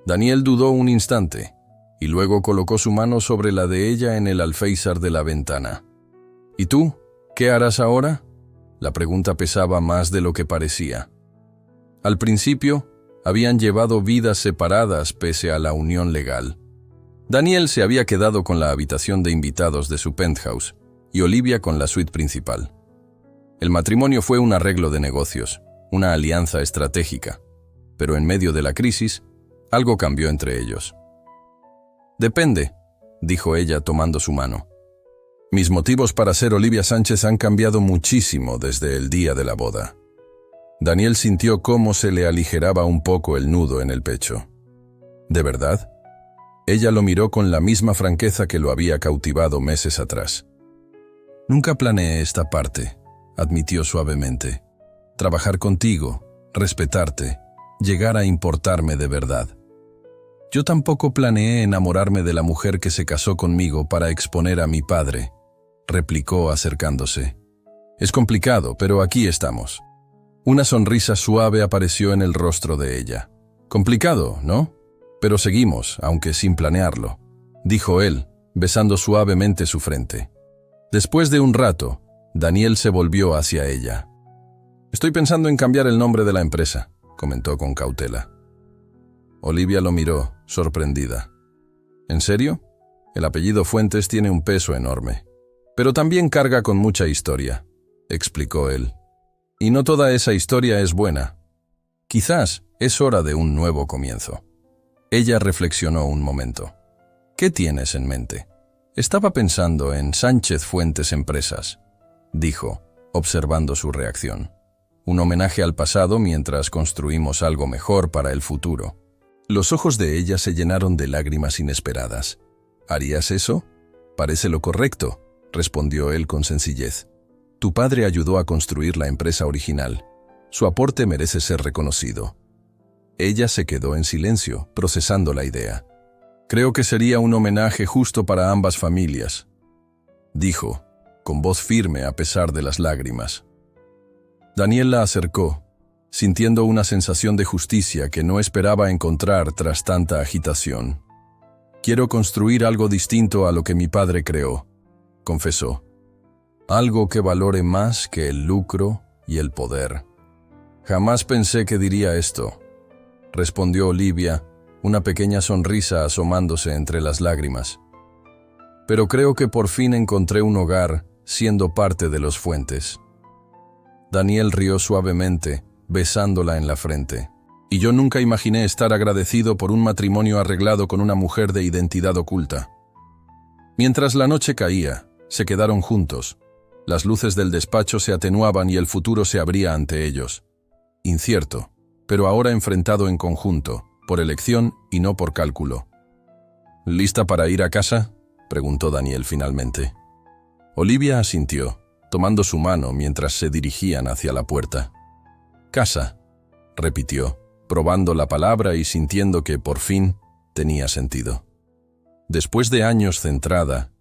A: Daniel dudó un instante, y luego colocó su mano sobre la de ella en el alféizar de la ventana. «¿Y tú? ¿Qué harás ahora?», la pregunta pesaba más de lo que parecía. Al principio, habían llevado vidas separadas pese a la unión legal. Daniel se había quedado con la habitación de invitados de su penthouse y Olivia con la suite principal. El matrimonio fue un arreglo de negocios, una alianza estratégica, pero en medio de la crisis, algo cambió entre ellos. «Depende», dijo ella tomando su mano. «Mis motivos para ser Olivia Sánchez han cambiado muchísimo desde el día de la boda». Daniel sintió cómo se le aligeraba un poco el nudo en el pecho. «¿De verdad?». Ella lo miró con la misma franqueza que lo había cautivado meses atrás. «Nunca planeé esta parte», admitió suavemente. «Trabajar contigo, respetarte, llegar a importarme de verdad. Yo tampoco planeé enamorarme de la mujer que se casó conmigo para exponer a mi padre, replicó acercándose. Es complicado, pero aquí estamos. Una sonrisa suave apareció en el rostro de ella. Complicado, ¿no? Pero seguimos, aunque sin planearlo, dijo él, besando suavemente su frente. Después de un rato, Daniel se volvió hacia ella. Estoy pensando en cambiar el nombre de la empresa, comentó con cautela. Olivia lo miró, sorprendida. ¿En serio? El apellido Fuentes tiene un peso enorme. Pero también carga con mucha historia, explicó él. Y no toda esa historia es buena. Quizás es hora de un nuevo comienzo. Ella reflexionó un momento. ¿Qué tienes en mente? Estaba pensando en Sánchez Fuentes Empresas, dijo, observando su reacción. Un homenaje al pasado mientras construimos algo mejor para el futuro. Los ojos de ella se llenaron de lágrimas inesperadas. ¿Harías eso? Parece lo correcto, respondió él con sencillez. Tu padre ayudó a construir la empresa original. Su aporte merece ser reconocido. Ella se quedó en silencio, procesando la idea. Creo que sería un homenaje justo para ambas familias, dijo, con voz firme a pesar de las lágrimas. Daniel la acercó, sintiendo una sensación de justicia que no esperaba encontrar tras tanta agitación. Quiero construir algo distinto a lo que mi padre creó, confesó. Algo que valore más que el lucro y el poder. Jamás pensé que diría esto, respondió Olivia, una pequeña sonrisa asomándose entre las lágrimas. Pero creo que por fin encontré un hogar siendo parte de los Fuentes. Daniel rió suavemente, besándola en la frente. Y yo nunca imaginé estar agradecido por un matrimonio arreglado con una mujer de identidad oculta. Mientras la noche caía, se quedaron juntos. Las luces del despacho se atenuaban y el futuro se abría ante ellos. Incierto, pero ahora enfrentado en conjunto, por elección y no por cálculo. ¿Lista para ir a casa?, preguntó Daniel finalmente. Olivia asintió, tomando su mano mientras se dirigían hacia la puerta. Casa, repitió, probando la palabra y sintiendo que, por fin, tenía sentido. Después de años centrada,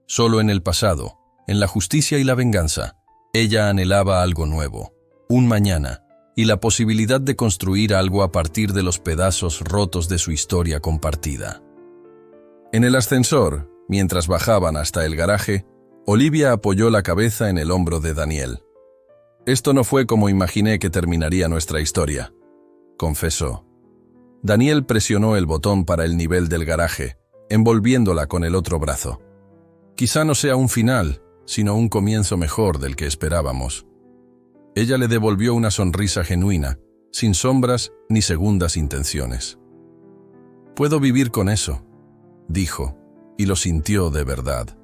A: solo en el pasado, en la justicia y la venganza, ella anhelaba algo nuevo, un mañana, y la posibilidad de construir algo a partir de los pedazos rotos de su historia compartida. En el ascensor, mientras bajaban hasta el garaje, Olivia apoyó la cabeza en el hombro de Daniel. Esto no fue como imaginé que terminaría nuestra historia, confesó. Daniel presionó el botón para el nivel del garaje, envolviéndola con el otro brazo. Quizá no sea un final, sino un comienzo mejor del que esperábamos. Ella le devolvió una sonrisa genuina, sin sombras ni segundas intenciones. Puedo vivir con eso, dijo, y lo sintió de verdad.